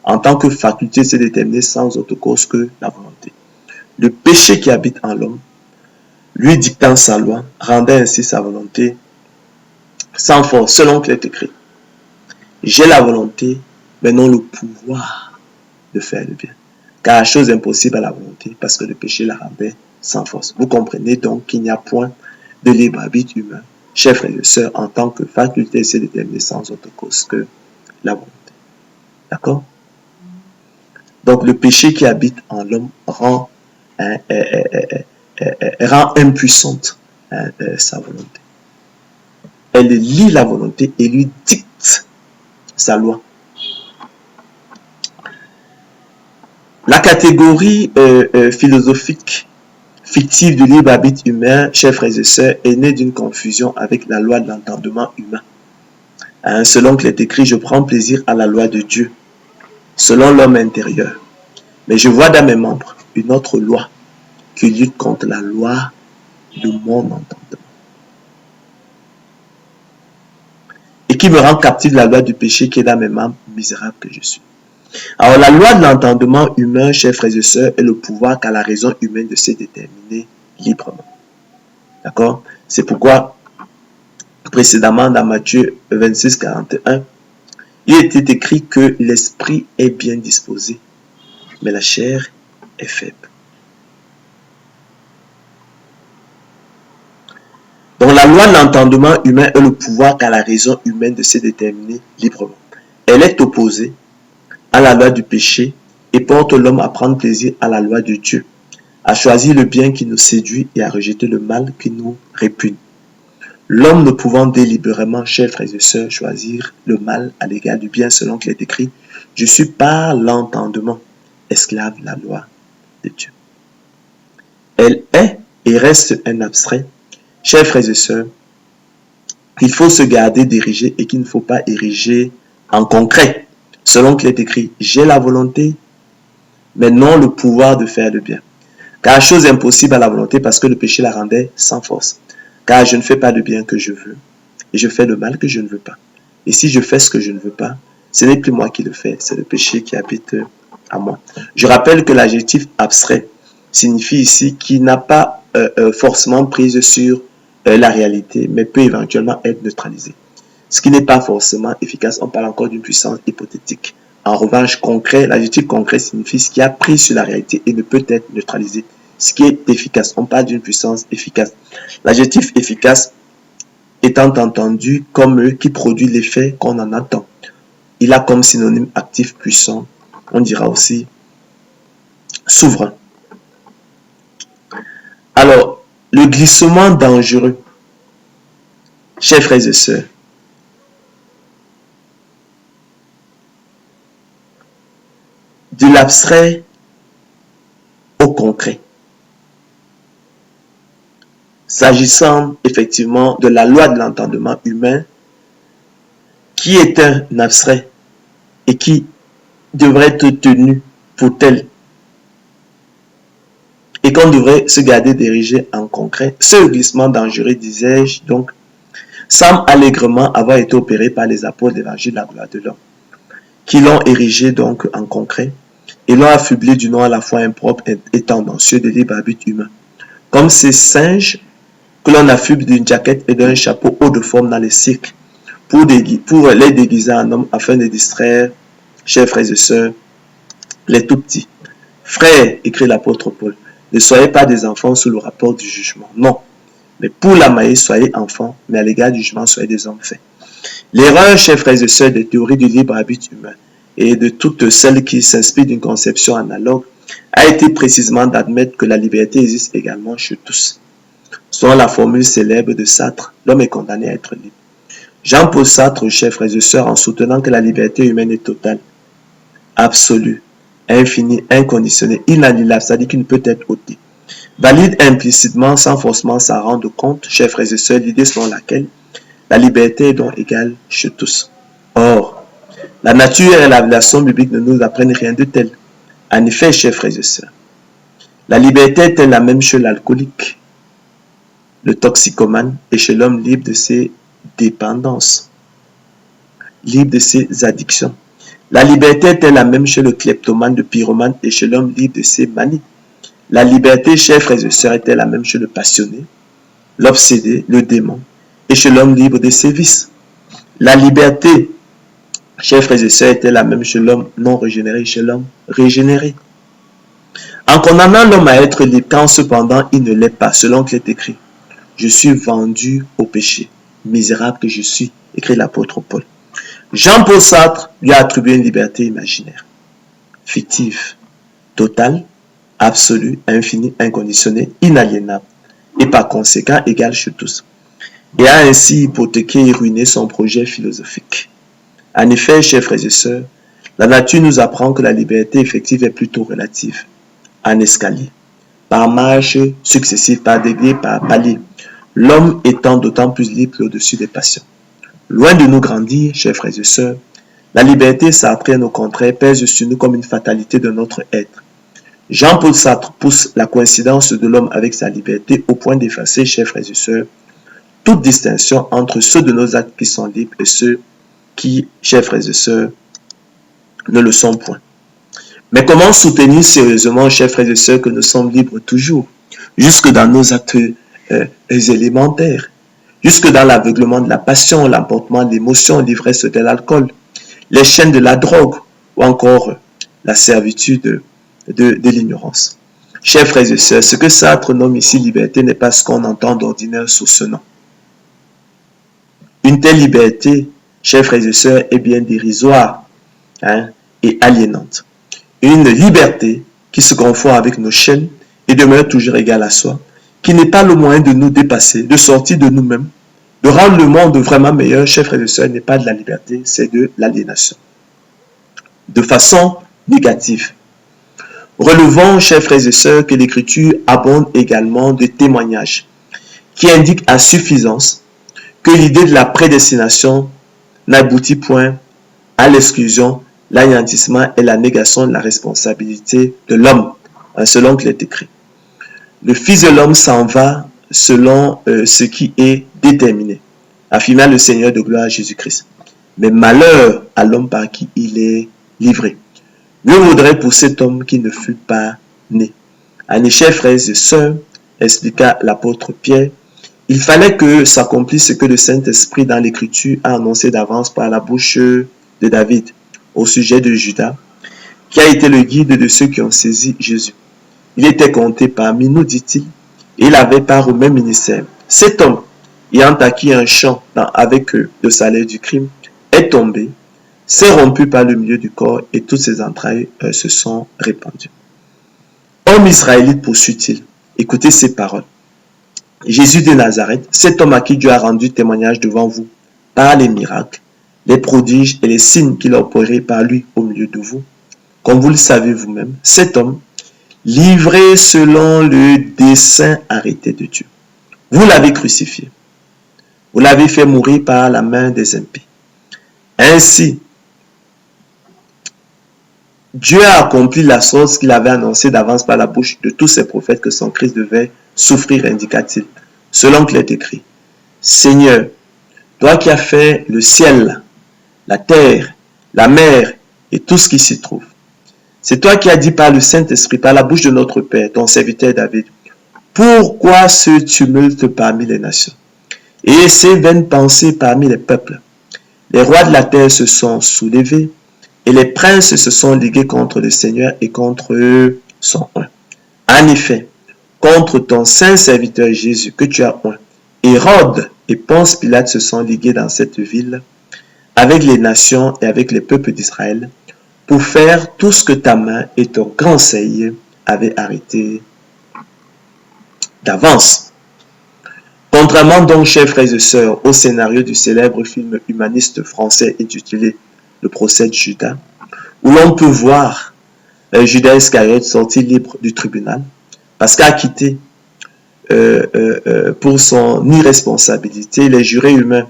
en tant que faculté de se déterminer sans autre cause que la volonté. Le péché qui habite en l'homme, lui dictant sa loi, rendait ainsi sa volonté sans force, selon qu'il est écrit. J'ai la volonté, mais non le pouvoir de faire le bien. Car la chose impossible à la volonté, parce que le péché la rendait sans force. Vous comprenez donc qu'il n'y a point de libre arbitre humain, chers frères et sœurs, en tant que faculté de se déterminer sans autre cause que la volonté. D'accord? Donc le péché qui habite en l'homme rend impuissante sa volonté. Elle lie la volonté et lui dicte sa loi. La catégorie philosophique fictive du libre arbitre humain, chers frères et sœurs, est née d'une confusion avec la loi de l'entendement humain. Selon qu'il est écrit, je prends plaisir à la loi de Dieu, selon l'homme intérieur. Mais je vois dans mes membres une autre loi qui lutte contre la loi de mon entendement. Et qui me rend captif de la loi du péché qui est dans mes membres, misérable que je suis. Alors la loi de l'entendement humain, chers frères et sœurs, est le pouvoir qu'a la raison humaine de se déterminer librement. D'accord? C'est pourquoi, précédemment dans Matthieu 26, 41, il était écrit que l'esprit est bien disposé, mais la chair est faible. Donc la loi de l'entendement humain est le pouvoir qu'a la raison humaine de se déterminer librement. Elle est opposée à la loi du péché et porte l'homme à prendre plaisir à la loi de Dieu, à choisir le bien qui nous séduit et à rejeter le mal qui nous répugne. L'homme ne pouvant délibérément, chers frères et sœurs, choisir le mal à l'égard du bien selon qu'il est écrit, je suis par l'entendement esclave de la loi de Dieu. Elle est et reste un abstrait, chers frères et sœurs, qu'il faut se garder d'ériger et qu'il ne faut pas ériger en concret. Selon qu'il est écrit, j'ai la volonté, mais non le pouvoir de faire le bien. Car chose impossible à la volonté parce que le péché la rendait sans force. Car je ne fais pas le bien que je veux et je fais le mal que je ne veux pas. Et si je fais ce que je ne veux pas, ce n'est plus moi qui le fais, c'est le péché qui habite à moi. Je rappelle que l'adjectif abstrait signifie ici qu'il n'a pas forcément prise sur la réalité, mais peut éventuellement être neutralisé. Ce qui n'est pas forcément efficace, on parle encore d'une puissance hypothétique. En revanche, concret, l'adjectif concret signifie ce qui a pris sur la réalité et ne peut être neutralisé. Ce qui est efficace, on parle d'une puissance efficace. L'adjectif efficace étant entendu comme qui produit l'effet qu'on en attend. Il a comme synonyme actif puissant, on dira aussi souverain. Alors, le glissement dangereux, chers frères et sœurs, de l'abstrait au concret. S'agissant effectivement de la loi de l'entendement humain, qui est un abstrait et qui devrait être tenu pour tel, et qu'on devrait se garder d'ériger en concret, ce glissement dangereux, disais-je, donc, semble allègrement avoir été opéré par les apôtres de l'évangile de la gloire de l'homme, qui l'ont érigé donc en concret, et l'ont affublé du nom à la fois impropre et tendancieux de libre arbitre humain. Comme ces singes que l'on affuble d'une jaquette et d'un chapeau haut de forme dans les cycles, pour les déguiser en hommes afin de distraire, chers frères et sœurs, les tout petits. Frères, écrit l'apôtre Paul, ne soyez pas des enfants sous le rapport du jugement. Non, mais pour la maïs, soyez enfants, mais à l'égard du jugement, soyez des hommes faits. L'erreur, chers frères et sœurs, des théories du libre arbitre humain et de toutes celles qui s'inspirent d'une conception analogue a été précisément d'admettre que la liberté existe également chez tous. Selon la formule célèbre de Sartre, l'homme est condamné à être libre. Jean-Paul Sartre, chers frères et sœurs, en soutenant que la liberté humaine est totale, absolue, infinie, inconditionnée, inaliénable, c'est-à-dire qu'il ne peut être ôté, valide implicitement, sans forcément s'en rendre compte, chers frères et sœurs, l'idée selon laquelle la liberté est donc égale chez tous. Or, la nature et la révélation biblique ne nous apprennent rien de tel. En effet, chers frères et sœurs, la liberté est-elle la même chez l'alcoolique, le toxicomane et chez l'homme libre de ses dépendances, libre de ses addictions? La liberté est-elle la même chez le kleptomane, le pyromane et chez l'homme libre de ses manies? La liberté, chers frères et sœurs, est-elle la même chez le passionné, l'obsédé, le démon et chez l'homme libre de ses vices? La liberté, chers frères et sœurs, est-elle la même chez l'homme non régénéré et chez l'homme régénéré? En condamnant l'homme à être libre, quand cependant il ne l'est pas, selon qu'il est écrit, je suis vendu au péché, misérable que je suis, écrit l'apôtre Paul. Jean-Paul Sartre lui a attribué une liberté imaginaire, fictive, totale, absolue, infinie, inconditionnée, inaliénable, et par conséquent égale chez tous, et a ainsi hypothéqué et ruiné son projet philosophique. En effet, chers frères et sœurs, la nature nous apprend que la liberté effective est plutôt relative, en escalier, par marche successive, par degré, par palier, l'homme étant d'autant plus libre au-dessus des passions. Loin de nous grandir, chers frères et sœurs, la liberté sartrienne au contraire pèse sur nous comme une fatalité de notre être. Jean-Paul Sartre pousse la coïncidence de l'homme avec sa liberté au point d'effacer, chers frères et sœurs, toute distinction entre ceux de nos actes qui sont libres et ceux qui, chers frères et sœurs, ne le sont point. Mais comment soutenir sérieusement, chers frères et sœurs, que nous sommes libres toujours, jusque dans nos actes élémentaires, jusque dans l'aveuglement de la passion, l'emportement de l'émotion, l'ivresse de l'alcool, les chaînes de la drogue ou encore la servitude de l'ignorance. Chers frères et sœurs, ce que Sartre nomme ici liberté n'est pas ce qu'on entend d'ordinaire sous ce nom. Une telle liberté, chers frères et sœurs, est bien dérisoire et aliénante. Une liberté qui se confond avec nos chaînes et demeure toujours égale à soi, qui n'est pas le moyen de nous dépasser, de sortir de nous-mêmes, de rendre le monde vraiment meilleur, chers frères et sœurs, n'est pas de la liberté, c'est de l'aliénation. De façon négative. Relevons, chers frères et sœurs, que l'Écriture abonde également de témoignages qui indiquent à suffisance que l'idée de la prédestination n'aboutit point à l'exclusion, l'anéantissement et la négation de la responsabilité de l'homme, selon qu'il est écrit. Le Fils de l'homme s'en va selon ce qui est déterminé, affirma le Seigneur de gloire Jésus-Christ. Mais malheur à l'homme par qui il est livré. Mieux vaudrait pour cet homme qui ne fût pas né. Amis chers frères et sœurs, expliqua l'apôtre Pierre, il fallait que s'accomplisse ce que le Saint-Esprit dans l'Écriture a annoncé d'avance par la bouche de David au sujet de Judas, qui a été le guide de ceux qui ont saisi Jésus. Il était compté parmi nous, dit-il, et il avait part au même ministère. Cet homme, ayant acquis un champ avec le salaire du crime, est tombé, s'est rompu par le milieu du corps et toutes ses entrailles se sont répandues. Homme israélite, poursuit-il, écoutez ces paroles. Jésus de Nazareth, cet homme à qui Dieu a rendu témoignage devant vous par les miracles, les prodiges et les signes qu'il a opérés par lui au milieu de vous, comme vous le savez vous-même, cet homme, livré selon le dessein arrêté de Dieu. Vous l'avez crucifié. Vous l'avez fait mourir par la main des impies. Ainsi, Dieu a accompli la chose qu'il avait annoncée d'avance par la bouche de tous ses prophètes que son Christ devait souffrir, indiqua-t-il, selon qu'il est écrit. Seigneur, toi qui as fait le ciel, la terre, la mer et tout ce qui s'y trouve. C'est toi qui as dit par le Saint-Esprit, par la bouche de notre Père, ton serviteur David, pourquoi ce tumulte parmi les nations et ces vaines pensées parmi les peuples? Les rois de la terre se sont soulevés et les princes se sont ligués contre le Seigneur et contre son oint. En effet, contre ton saint serviteur Jésus que tu as oint, Hérode et Ponce Pilate se sont ligués dans cette ville avec les nations et avec les peuples d'Israël pour faire tout ce que ta main et ton conseil avaient arrêté d'avance. Contrairement donc, chers frères et sœurs, au scénario du célèbre film humaniste français intitulé Le procès de Judas, où l'on peut voir Judas Iscariote sorti libre du tribunal parce qu'a quitté pour son irresponsabilité les jurés humains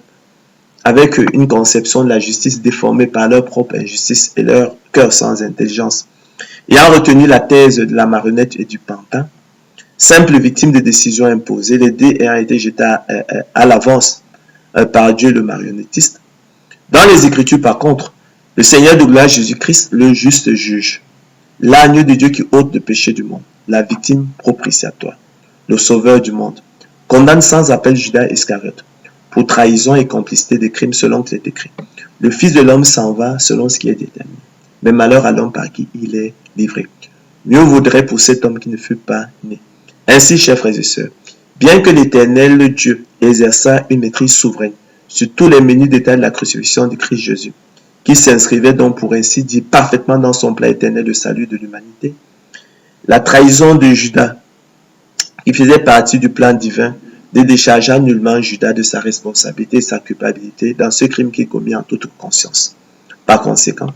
avec une conception de la justice déformée par leur propre injustice et leur cœur sans intelligence, ayant retenu la thèse de la marionnette et du pantin, simple victime des décisions imposées, les dés ayant été jetés à l'avance par Dieu le marionnettiste. Dans les Écritures, par contre, le Seigneur de gloire Jésus-Christ, le juste juge, l'agneau de Dieu qui ôte le péché du monde, la victime propitiatoire, le sauveur du monde, condamne sans appel Judas Iscariote pour trahison et complicité des crimes selon qu'il est écrit. Le Fils de l'homme s'en va selon ce qui est déterminé. Mais malheur à l'homme par qui il est livré. Mieux vaudrait pour cet homme qui ne fut pas né. Ainsi, chers frères et sœurs, bien que l'Éternel Dieu exerça une maîtrise souveraine sur tous les menus détails de la crucifixion du Christ Jésus, qui s'inscrivait donc pour ainsi dire parfaitement dans son plan éternel de salut de l'humanité, la trahison de Judas, qui faisait partie du plan divin, ne déchargea nullement Judas de sa responsabilité et sa culpabilité dans ce crime qu'il commis en toute conscience. Par conséquent,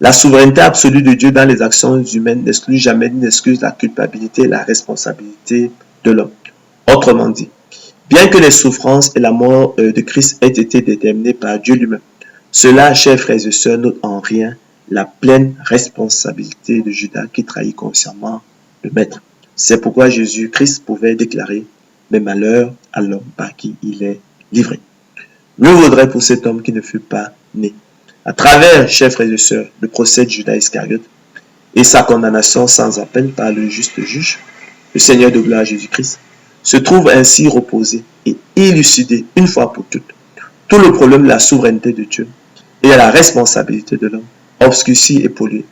la souveraineté absolue de Dieu dans les actions humaines n'exclut jamais ni n'excuse la culpabilité et la responsabilité de l'homme. Autrement dit, bien que les souffrances et la mort de Christ aient été déterminées par Dieu lui-même, cela, chers frères et sœurs, n'ôte en rien la pleine responsabilité de Judas qui trahit consciemment le Maître. C'est pourquoi Jésus-Christ pouvait déclarer « Mais malheur à l'homme par qui il est livré ». Mieux vaudrait pour cet homme qui ne fut pas né. À travers, chers frères et sœurs, le procès de Judas Iscariote et sa condamnation sans appel par le juste juge, le Seigneur de gloire Jésus-Christ, se trouve ainsi reposé et élucidé une fois pour toutes tout le problème de la souveraineté de Dieu et de la responsabilité de l'homme, obscurci et pollué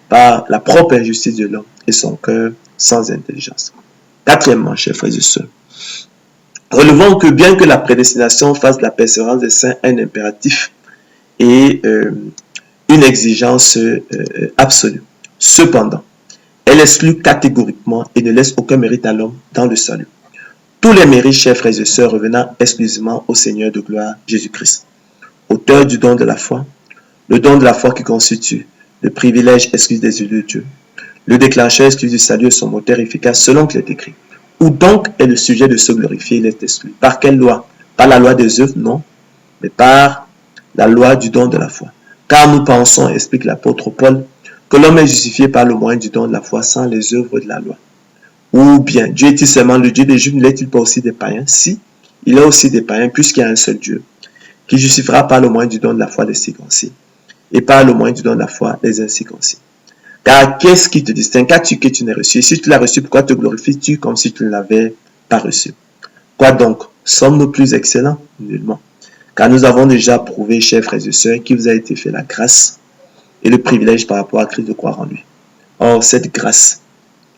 par la propre injustice de l'homme et son cœur sans intelligence. Quatrièmement, chers frères et sœurs, relevons que bien que la prédestination fasse de la persévérance des saints un impératif et une exigence absolue, cependant, elle exclut catégoriquement et ne laisse aucun mérite à l'homme dans le salut. Tous les mérites, chers frères et sœurs, revenant exclusivement au Seigneur de gloire Jésus-Christ, auteur du don de la foi, le don de la foi qui constitue le privilège exclusif des yeux de Dieu, le déclencheur exclusif du salut et son moteur efficace selon qu'il est écrit. Où donc est le sujet de se glorifier, il est exclu. Par quelle loi? Pas la loi des œuvres, non, mais par la loi du don de la foi. Car nous pensons, explique l'apôtre Paul, que l'homme est justifié par le moyen du don de la foi sans les œuvres de la loi. Ou bien, Dieu est-il seulement le Dieu des Juifs, ne l'est-il pas aussi des païens? Si, il est aussi des païens, puisqu'il y a un seul Dieu, qui justifiera par le moyen du don de la foi des circoncis, et par le moyen du don de la foi des incirconcis. Car qu'est-ce qui te distingue? Qu'as-tu que tu n'aies reçu? Si tu l'as reçu, pourquoi te glorifies-tu comme si tu ne l'avais pas reçu? Quoi donc? Sommes-nous plus excellents? Nullement. Car nous avons déjà prouvé, chers frères et sœurs, qu'il vous a été fait la grâce et le privilège par rapport à Christ de croire en lui. Or, cette grâce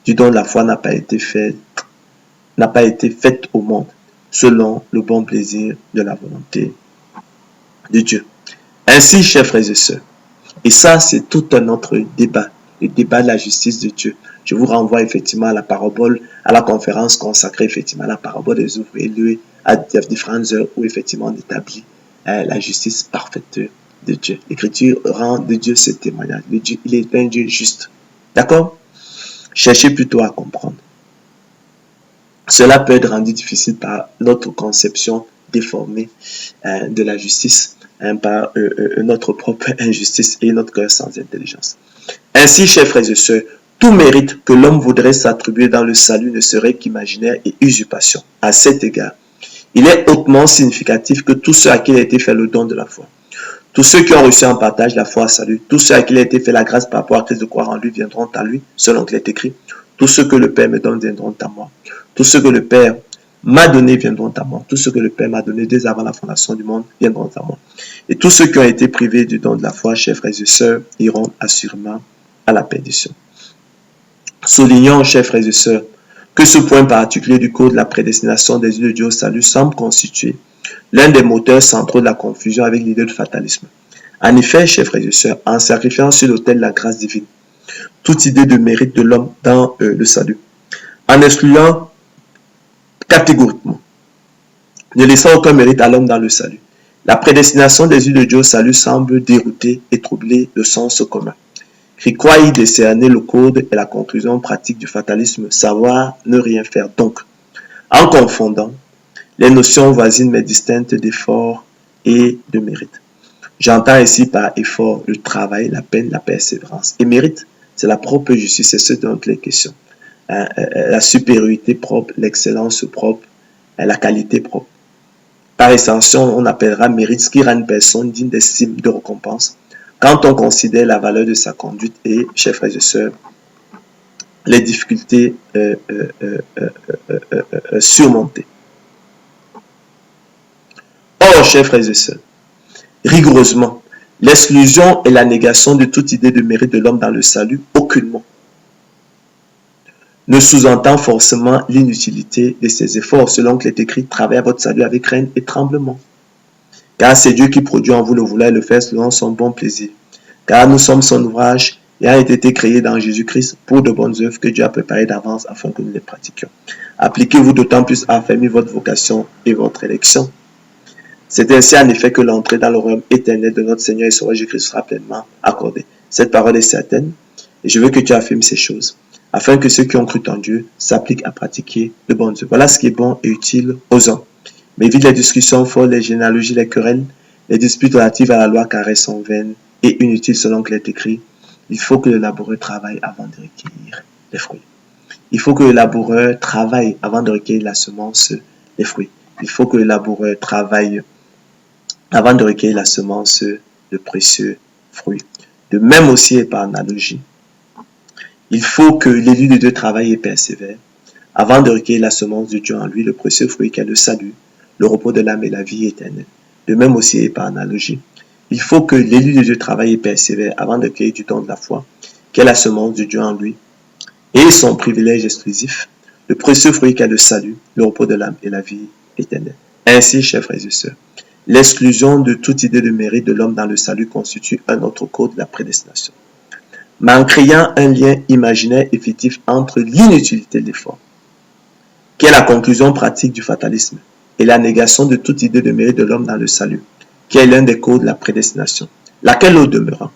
du don de la foi n'a pas été faite au monde selon le bon plaisir de la volonté de Dieu. Ainsi, chers frères et sœurs, et ça c'est tout un autre débat, le débat de la justice de Dieu. Je vous renvoie effectivement à la parabole, à la conférence consacrée effectivement à la parabole des ouvriers à différentes heures où effectivement on établit la justice parfaite de Dieu. L'Écriture rend de Dieu ce témoignage. Il est un Dieu juste. D'accord? Cherchez plutôt à comprendre. Cela peut être rendu difficile par notre conception déformée de la justice, par notre propre injustice et notre cœur sans intelligence. Ainsi, chers frères et sœurs, tout mérite que l'homme voudrait s'attribuer dans le salut ne serait qu'imaginaire et usurpation. À cet égard, il est hautement significatif que tous ceux à qui il a été fait le don de la foi, tous ceux qui ont reçu en partage la foi à salut, tous ceux à qui il a été fait la grâce par rapport à Christ de croire en lui viendront à lui, selon qu'il est écrit. Tous ceux que le Père me donne viendront à moi. Tous ceux que le Père m'a donné viendront à moi. Tous ceux que le Père m'a donné dès avant la fondation du monde viendront à moi. Et tous ceux qui ont été privés du don de la foi, chers frères et sœurs, iront assurément à la perdition. Soulignons, chers frères et sœurs, que ce point particulier du code de la prédestination des yeux de Dieu au salut semble constituer l'un des moteurs centraux de la confusion avec l'idée du fatalisme. En effet, chers frères et sœurs, en sacrifiant sur l'autel de la grâce divine toute idée de mérite de l'homme dans le salut, en excluant catégoriquement, ne laissant aucun mérite à l'homme dans le salut, la prédestination des yeux de Dieu au salut semble dérouter et troubler le sens commun. Qui croit y décerner le code et la conclusion pratique du fatalisme, savoir ne rien faire. Donc, en confondant les notions voisines mais distinctes d'effort et de mérite. J'entends ici par effort le travail, la peine, la persévérance. Et mérite, c'est la propre justice, c'est ce dont il est question. La supériorité propre, l'excellence propre, la qualité propre. Par extension, on appellera mérite ce qui rend une personne digne d'estime, de récompense, quand on considère la valeur de sa conduite et, chers frères et sœurs, les difficultés surmontées. Or, chers frères et sœurs, rigoureusement, l'exclusion et la négation de toute idée de mérite de l'homme dans le salut, aucunement, ne sous-entend forcément l'inutilité de ses efforts, selon qu'il est écrit, travaillez à votre salut avec crainte et tremblement. Car c'est Dieu qui produit en vous le vouloir et le faire selon son bon plaisir. Car nous sommes son ouvrage et a été créé dans Jésus-Christ pour de bonnes œuvres que Dieu a préparées d'avance afin que nous les pratiquions. Appliquez-vous d'autant plus à affermir votre vocation et votre élection. C'est ainsi en effet que l'entrée dans le royaume éternel de notre Seigneur et Sauveur Jésus-Christ sera pleinement accordée. Cette parole est certaine et je veux que tu affirmes ces choses afin que ceux qui ont cru en Dieu s'appliquent à pratiquer de bonnes œuvres. Voilà ce qui est bon et utile aux hommes. Mais évite les discussions folles, les généalogies, les querelles, les disputes relatives à la loi car elles sont vaines et inutiles selon qu'il est écrit. Il faut que le laboureur travaille avant de recueillir les fruits. Il faut que le laboureur travaille avant de recueillir la semence, les fruits. Il faut que le laboureur travaille avant de recueillir la semence, de précieux fruits. De même aussi et par analogie, il faut que l'élu de Dieu travaille et persévère avant de recueillir la semence de Dieu en lui, le précieux fruit qu'est le salut, le repos de l'âme et la vie éternelle. De même aussi et par analogie, il faut que l'élu de Dieu travaille et persévère avant de cueillir du don de la foi, qu'est la semence de Dieu en lui, et son privilège exclusif, le précieux fruit qu'est le salut, le repos de l'âme et la vie éternelle. Ainsi, chers frères et sœurs, l'exclusion de toute idée de mérite de l'homme dans le salut constitue un autre code de la prédestination. Mais en créant un lien imaginaire et fictif entre l'inutilité de l'effort, qui est la conclusion pratique du fatalisme, et la négation de toute idée de mérite de l'homme dans le salut, qui est l'un des codes de la prédestination, laquelle au demeurant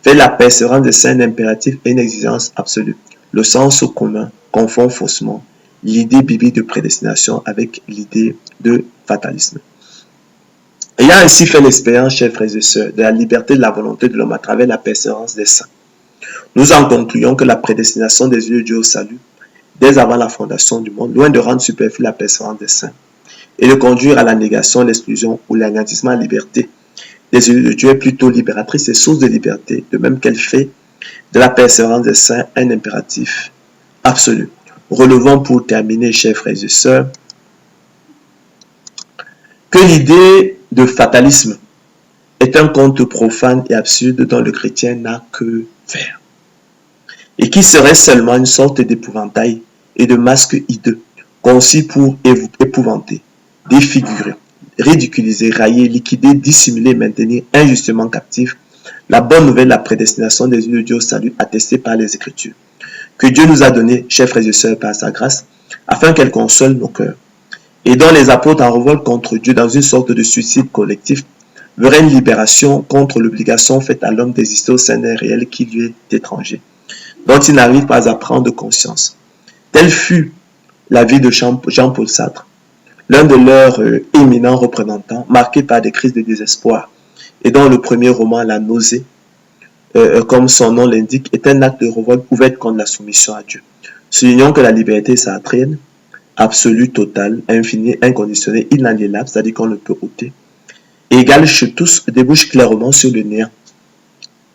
fait la persévérance des saints impératifs et une exigence absolue. Le sens commun confond faussement l'idée biblique de prédestination avec l'idée de fatalisme. Ayant ainsi fait l'expérience, chers frères et sœurs, de la liberté de la volonté de l'homme à travers la persévérance des saints, nous en concluons que la prédestination des yeux de Dieu au salut, dès avant la fondation du monde, loin de rendre superflue la persévérance des saints, et de conduire à la négation, l'exclusion ou l'anéantissement à la liberté des yeux de Dieu, est plutôt libératrice et source de liberté, de même qu'elle fait de la persévérance des saints un impératif absolu. Relevons pour terminer, chers frères et sœurs, que l'idée de fatalisme est un conte profane et absurde dont le chrétien n'a que faire, et qui serait seulement une sorte d'épouvantail et de masque hideux, conçu pour épouvanter, défigurer, ridiculiser, railler, liquider, dissimuler, maintenir injustement captif la bonne nouvelle de la prédestination des yeux de Dieu au salut attestée par les Écritures, que Dieu nous a donné, chers frères et sœurs, par sa grâce, afin qu'elle console nos cœurs, et dont les apôtres en révolte contre Dieu dans une sorte de suicide collectif, verraient une libération contre l'obligation faite à l'homme d'exister au sein d'un réel qui lui est étranger, dont il n'arrive pas à prendre conscience. Telle fut la vie de Jean-Paul Sartre, l'un de leurs éminents représentants, marqué par des crises de désespoir, et dont le premier roman, La nausée, comme son nom l'indique, est un acte de révolte ouverte contre la soumission à Dieu. Soulignons que la liberté sartrienne, absolue, totale, infinie, inconditionnée, inaliénable, c'est-à-dire qu'on ne peut ôter, égale chez tous, débouche clairement sur le néant.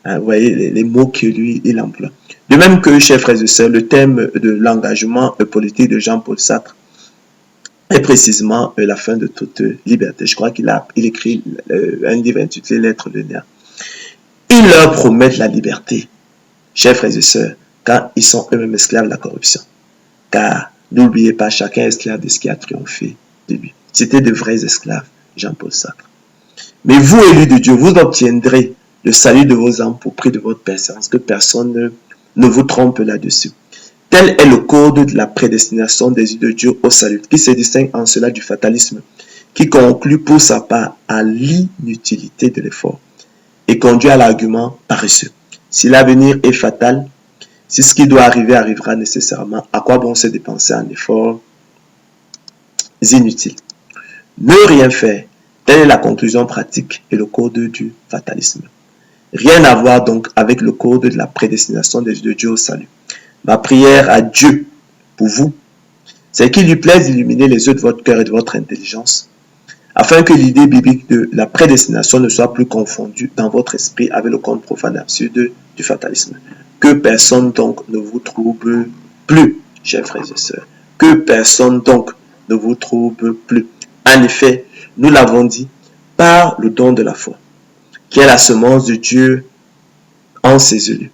Hein, vous voyez les mots que lui, il emploie. De même que, chers frères et sœurs, le thème de l'engagement politique de Jean-Paul Sartre est précisément la fin de toute liberté. Je crois qu'il écrit un livre intitulé Lettres de néant. Ils leur promettent la liberté, chers frères et sœurs, quand ils sont eux-mêmes esclaves de la corruption. Car, n'oubliez pas, chacun est esclave de ce qui a triomphé de lui. C'était de vrais esclaves, Jean-Paul Sartre. Mais vous, élus de Dieu, vous obtiendrez le salut de vos âmes pour prix de votre persévérance, que personne ne vous trompe là-dessus. Tel est le code de la prédestination des yeux de Dieu au salut, qui se distingue en cela du fatalisme, qui conclut pour sa part à l'inutilité de l'effort et conduit à l'argument paresseux. Si l'avenir est fatal, si ce qui doit arriver arrivera nécessairement, à quoi bon se dépenser en efforts inutiles? Ne rien faire, telle est la conclusion pratique et le code du fatalisme. Rien à voir donc avec le code de la prédestination des yeux de Dieu au salut. Ma prière à Dieu pour vous, c'est qu'il lui plaise d'illuminer les yeux de votre cœur et de votre intelligence, afin que l'idée biblique de la prédestination ne soit plus confondue dans votre esprit avec le conte profane et absurde du fatalisme. Que personne donc ne vous trouble plus, chers frères et sœurs. Que personne donc ne vous trouble plus. En effet, nous l'avons dit, par le don de la foi, qui est la semence de Dieu en ses élus.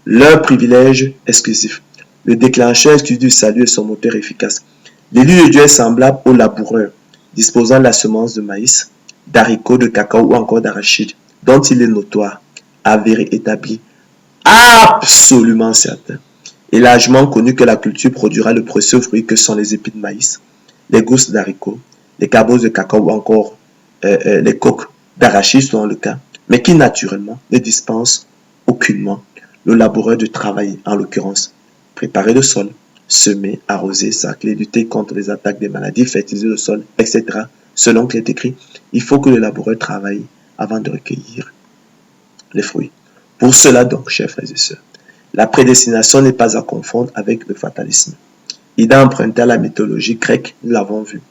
Leur privilège exclusif, le déclencheur exclusif du salut et son moteur efficace. L'élu de Dieu est semblable au laboureur, disposant de la semence de maïs, d'haricots, de cacao ou encore d'arachide, dont il est notoire, avéré, établi, absolument certain, et largement connu que la culture produira le précieux fruit que sont les épis de maïs, les gousses d'haricots, les cabos de cacao ou encore les coques d'arachide selon le cas, mais qui naturellement ne dispense aucunement le laboureur de travailler, en l'occurrence, préparer le sol, semer, arroser, sacler, lutter contre les attaques des maladies, fertiliser le sol, etc. Selon qu'il est écrit, il faut que le laboureur travaille avant de recueillir les fruits. Pour cela donc, chers frères et sœurs, la prédestination n'est pas à confondre avec le fatalisme. Il est emprunté à la mythologie grecque, nous l'avons vu,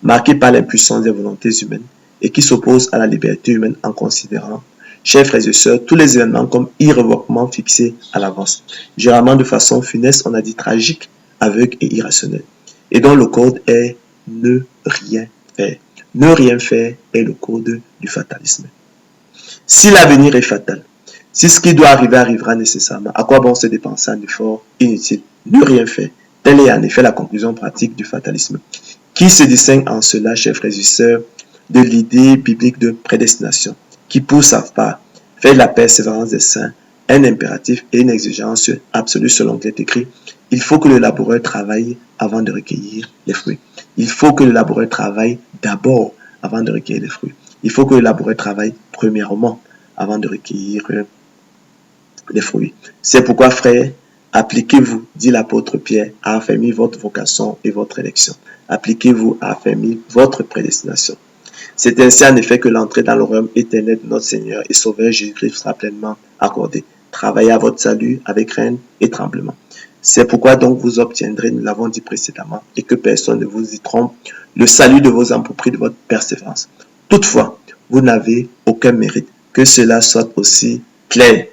marquée par l'impuissance des volontés humaines et qui s'oppose à la liberté humaine en considérant, chers frères et sœurs, tous les événements comme irrévocablement fixés à l'avance, généralement de façon funeste, on a dit tragique, aveugle et irrationnelle, et dont le code est ne rien faire. Ne rien faire est le code du fatalisme. Si l'avenir est fatal, si ce qui doit arriver arrivera nécessairement, à quoi bon se dépenser en efforts inutiles? Ne rien faire. Telle est en effet la conclusion pratique du fatalisme, qui se distingue en cela, chers frères et sœurs, de l'idée biblique de prédestination, qui pour sa part fait de la persévérance des saints un impératif et une exigence absolue selon qu'il est écrit. Il faut que le laboureur travaille avant de recueillir les fruits. Il faut que le laboureur travaille d'abord avant de recueillir les fruits. Il faut que le laboureur travaille premièrement avant de recueillir les fruits. C'est pourquoi, frères, appliquez-vous, dit l'apôtre Pierre, à affermir votre vocation et votre élection. Appliquez-vous à affermir votre prédestination. C'est ainsi en effet que l'entrée dans le royaume éternel de notre Seigneur et Sauveur Jésus-Christ sera pleinement accordée. Travaillez à votre salut avec crainte et tremblement. C'est pourquoi donc vous obtiendrez, nous l'avons dit précédemment, et que personne ne vous y trompe, le salut de vos âmes pour prix de votre persévérance. Toutefois, vous n'avez aucun mérite, que cela soit aussi clair.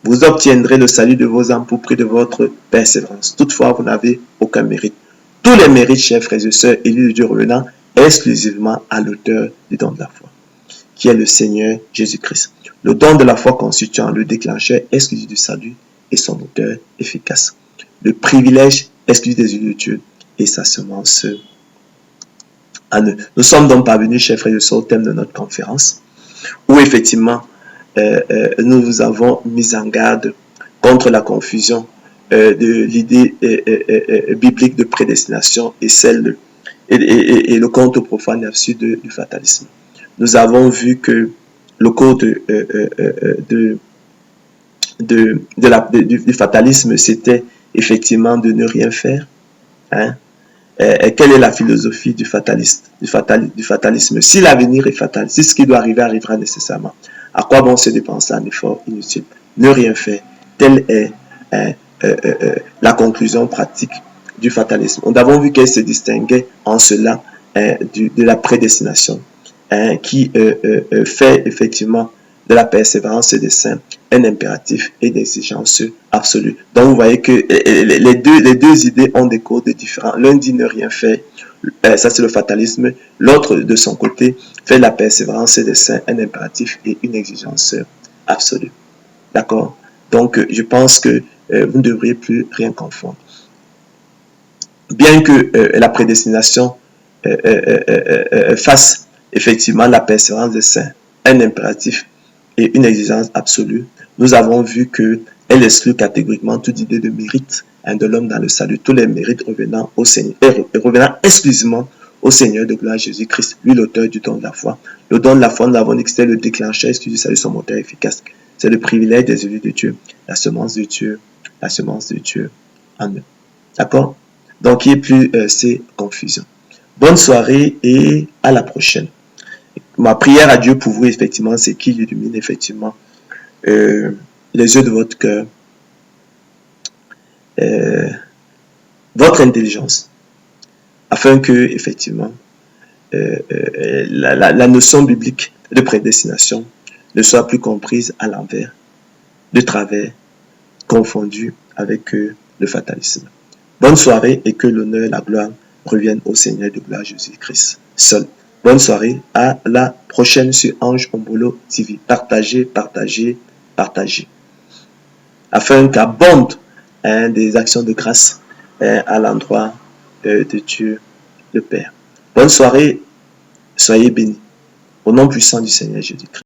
Vous obtiendrez le salut de vos âmes pour prix de votre persévérance. Toutefois, vous n'avez aucun mérite. Tous les mérites, chers frères et sœurs, élus de Dieu revenant exclusivement à l'auteur du don de la foi, qui est le Seigneur Jésus-Christ. Le don de la foi constituant le déclencheur exclusif du salut et son auteur efficace. Le privilège exclusif des élus de Dieu et sa semence en eux. Nous sommes donc parvenus, chers frères et sœurs, au thème de notre conférence, où effectivement, nous vous avons mis en garde contre la confusion de l'idée biblique de prédestination et celle et le conte profane et absurde du fatalisme. Nous avons vu que le code du fatalisme, c'était effectivement de ne rien faire. Hein? Quelle est la philosophie du fatalisme? Si l'avenir est fatal, si ce qui doit arriver arrivera nécessairement, à quoi bon se dépenser un effort inutile? Ne rien faire. Telle est la conclusion pratique du fatalisme. Nous avons vu qu'elle se distinguait en cela de la prédestination, qui fait effectivement de la persévérance des saints un impératif et une exigence absolue. Donc vous voyez que les deux idées ont des codes différents. L'un dit ne rien faire, ça c'est le fatalisme. L'autre de son côté fait de la persévérance des saints un impératif et une exigence absolue. D'accord? Donc je pense que vous ne devriez plus rien confondre. Bien que la prédestination fasse effectivement la persévérance des saints un impératif et une exigence absolue, nous avons vu qu'elle exclut catégoriquement toute idée de mérite de l'homme dans le salut, tous les mérites revenant au Seigneur, et revenant exclusivement au Seigneur de gloire Jésus-Christ, lui l'auteur du don de la foi. Le don de la foi, nous avons dit que c'était le déclencheur exclusif du salut, son moteur efficace. C'est le privilège des élus de Dieu, la semence de Dieu en eux. D'accord? Donc, il n'y ait plus ces confusions. Bonne soirée et à la prochaine. Ma prière à Dieu pour vous, effectivement, c'est qu'il illumine effectivement les yeux de votre cœur, votre intelligence, afin que, effectivement, la notion biblique de prédestination ne soit plus comprise à l'envers, de travers, confondue avec le fatalisme. Bonne soirée et que l'honneur et la gloire reviennent au Seigneur de gloire Jésus-Christ seul. Bonne soirée, à la prochaine sur Ange Ombolo TV. Partagez, partagez, partagez. Afin qu'abondent des actions de grâce à l'endroit de Dieu le Père. Bonne soirée, soyez bénis. Au nom puissant du Seigneur Jésus-Christ.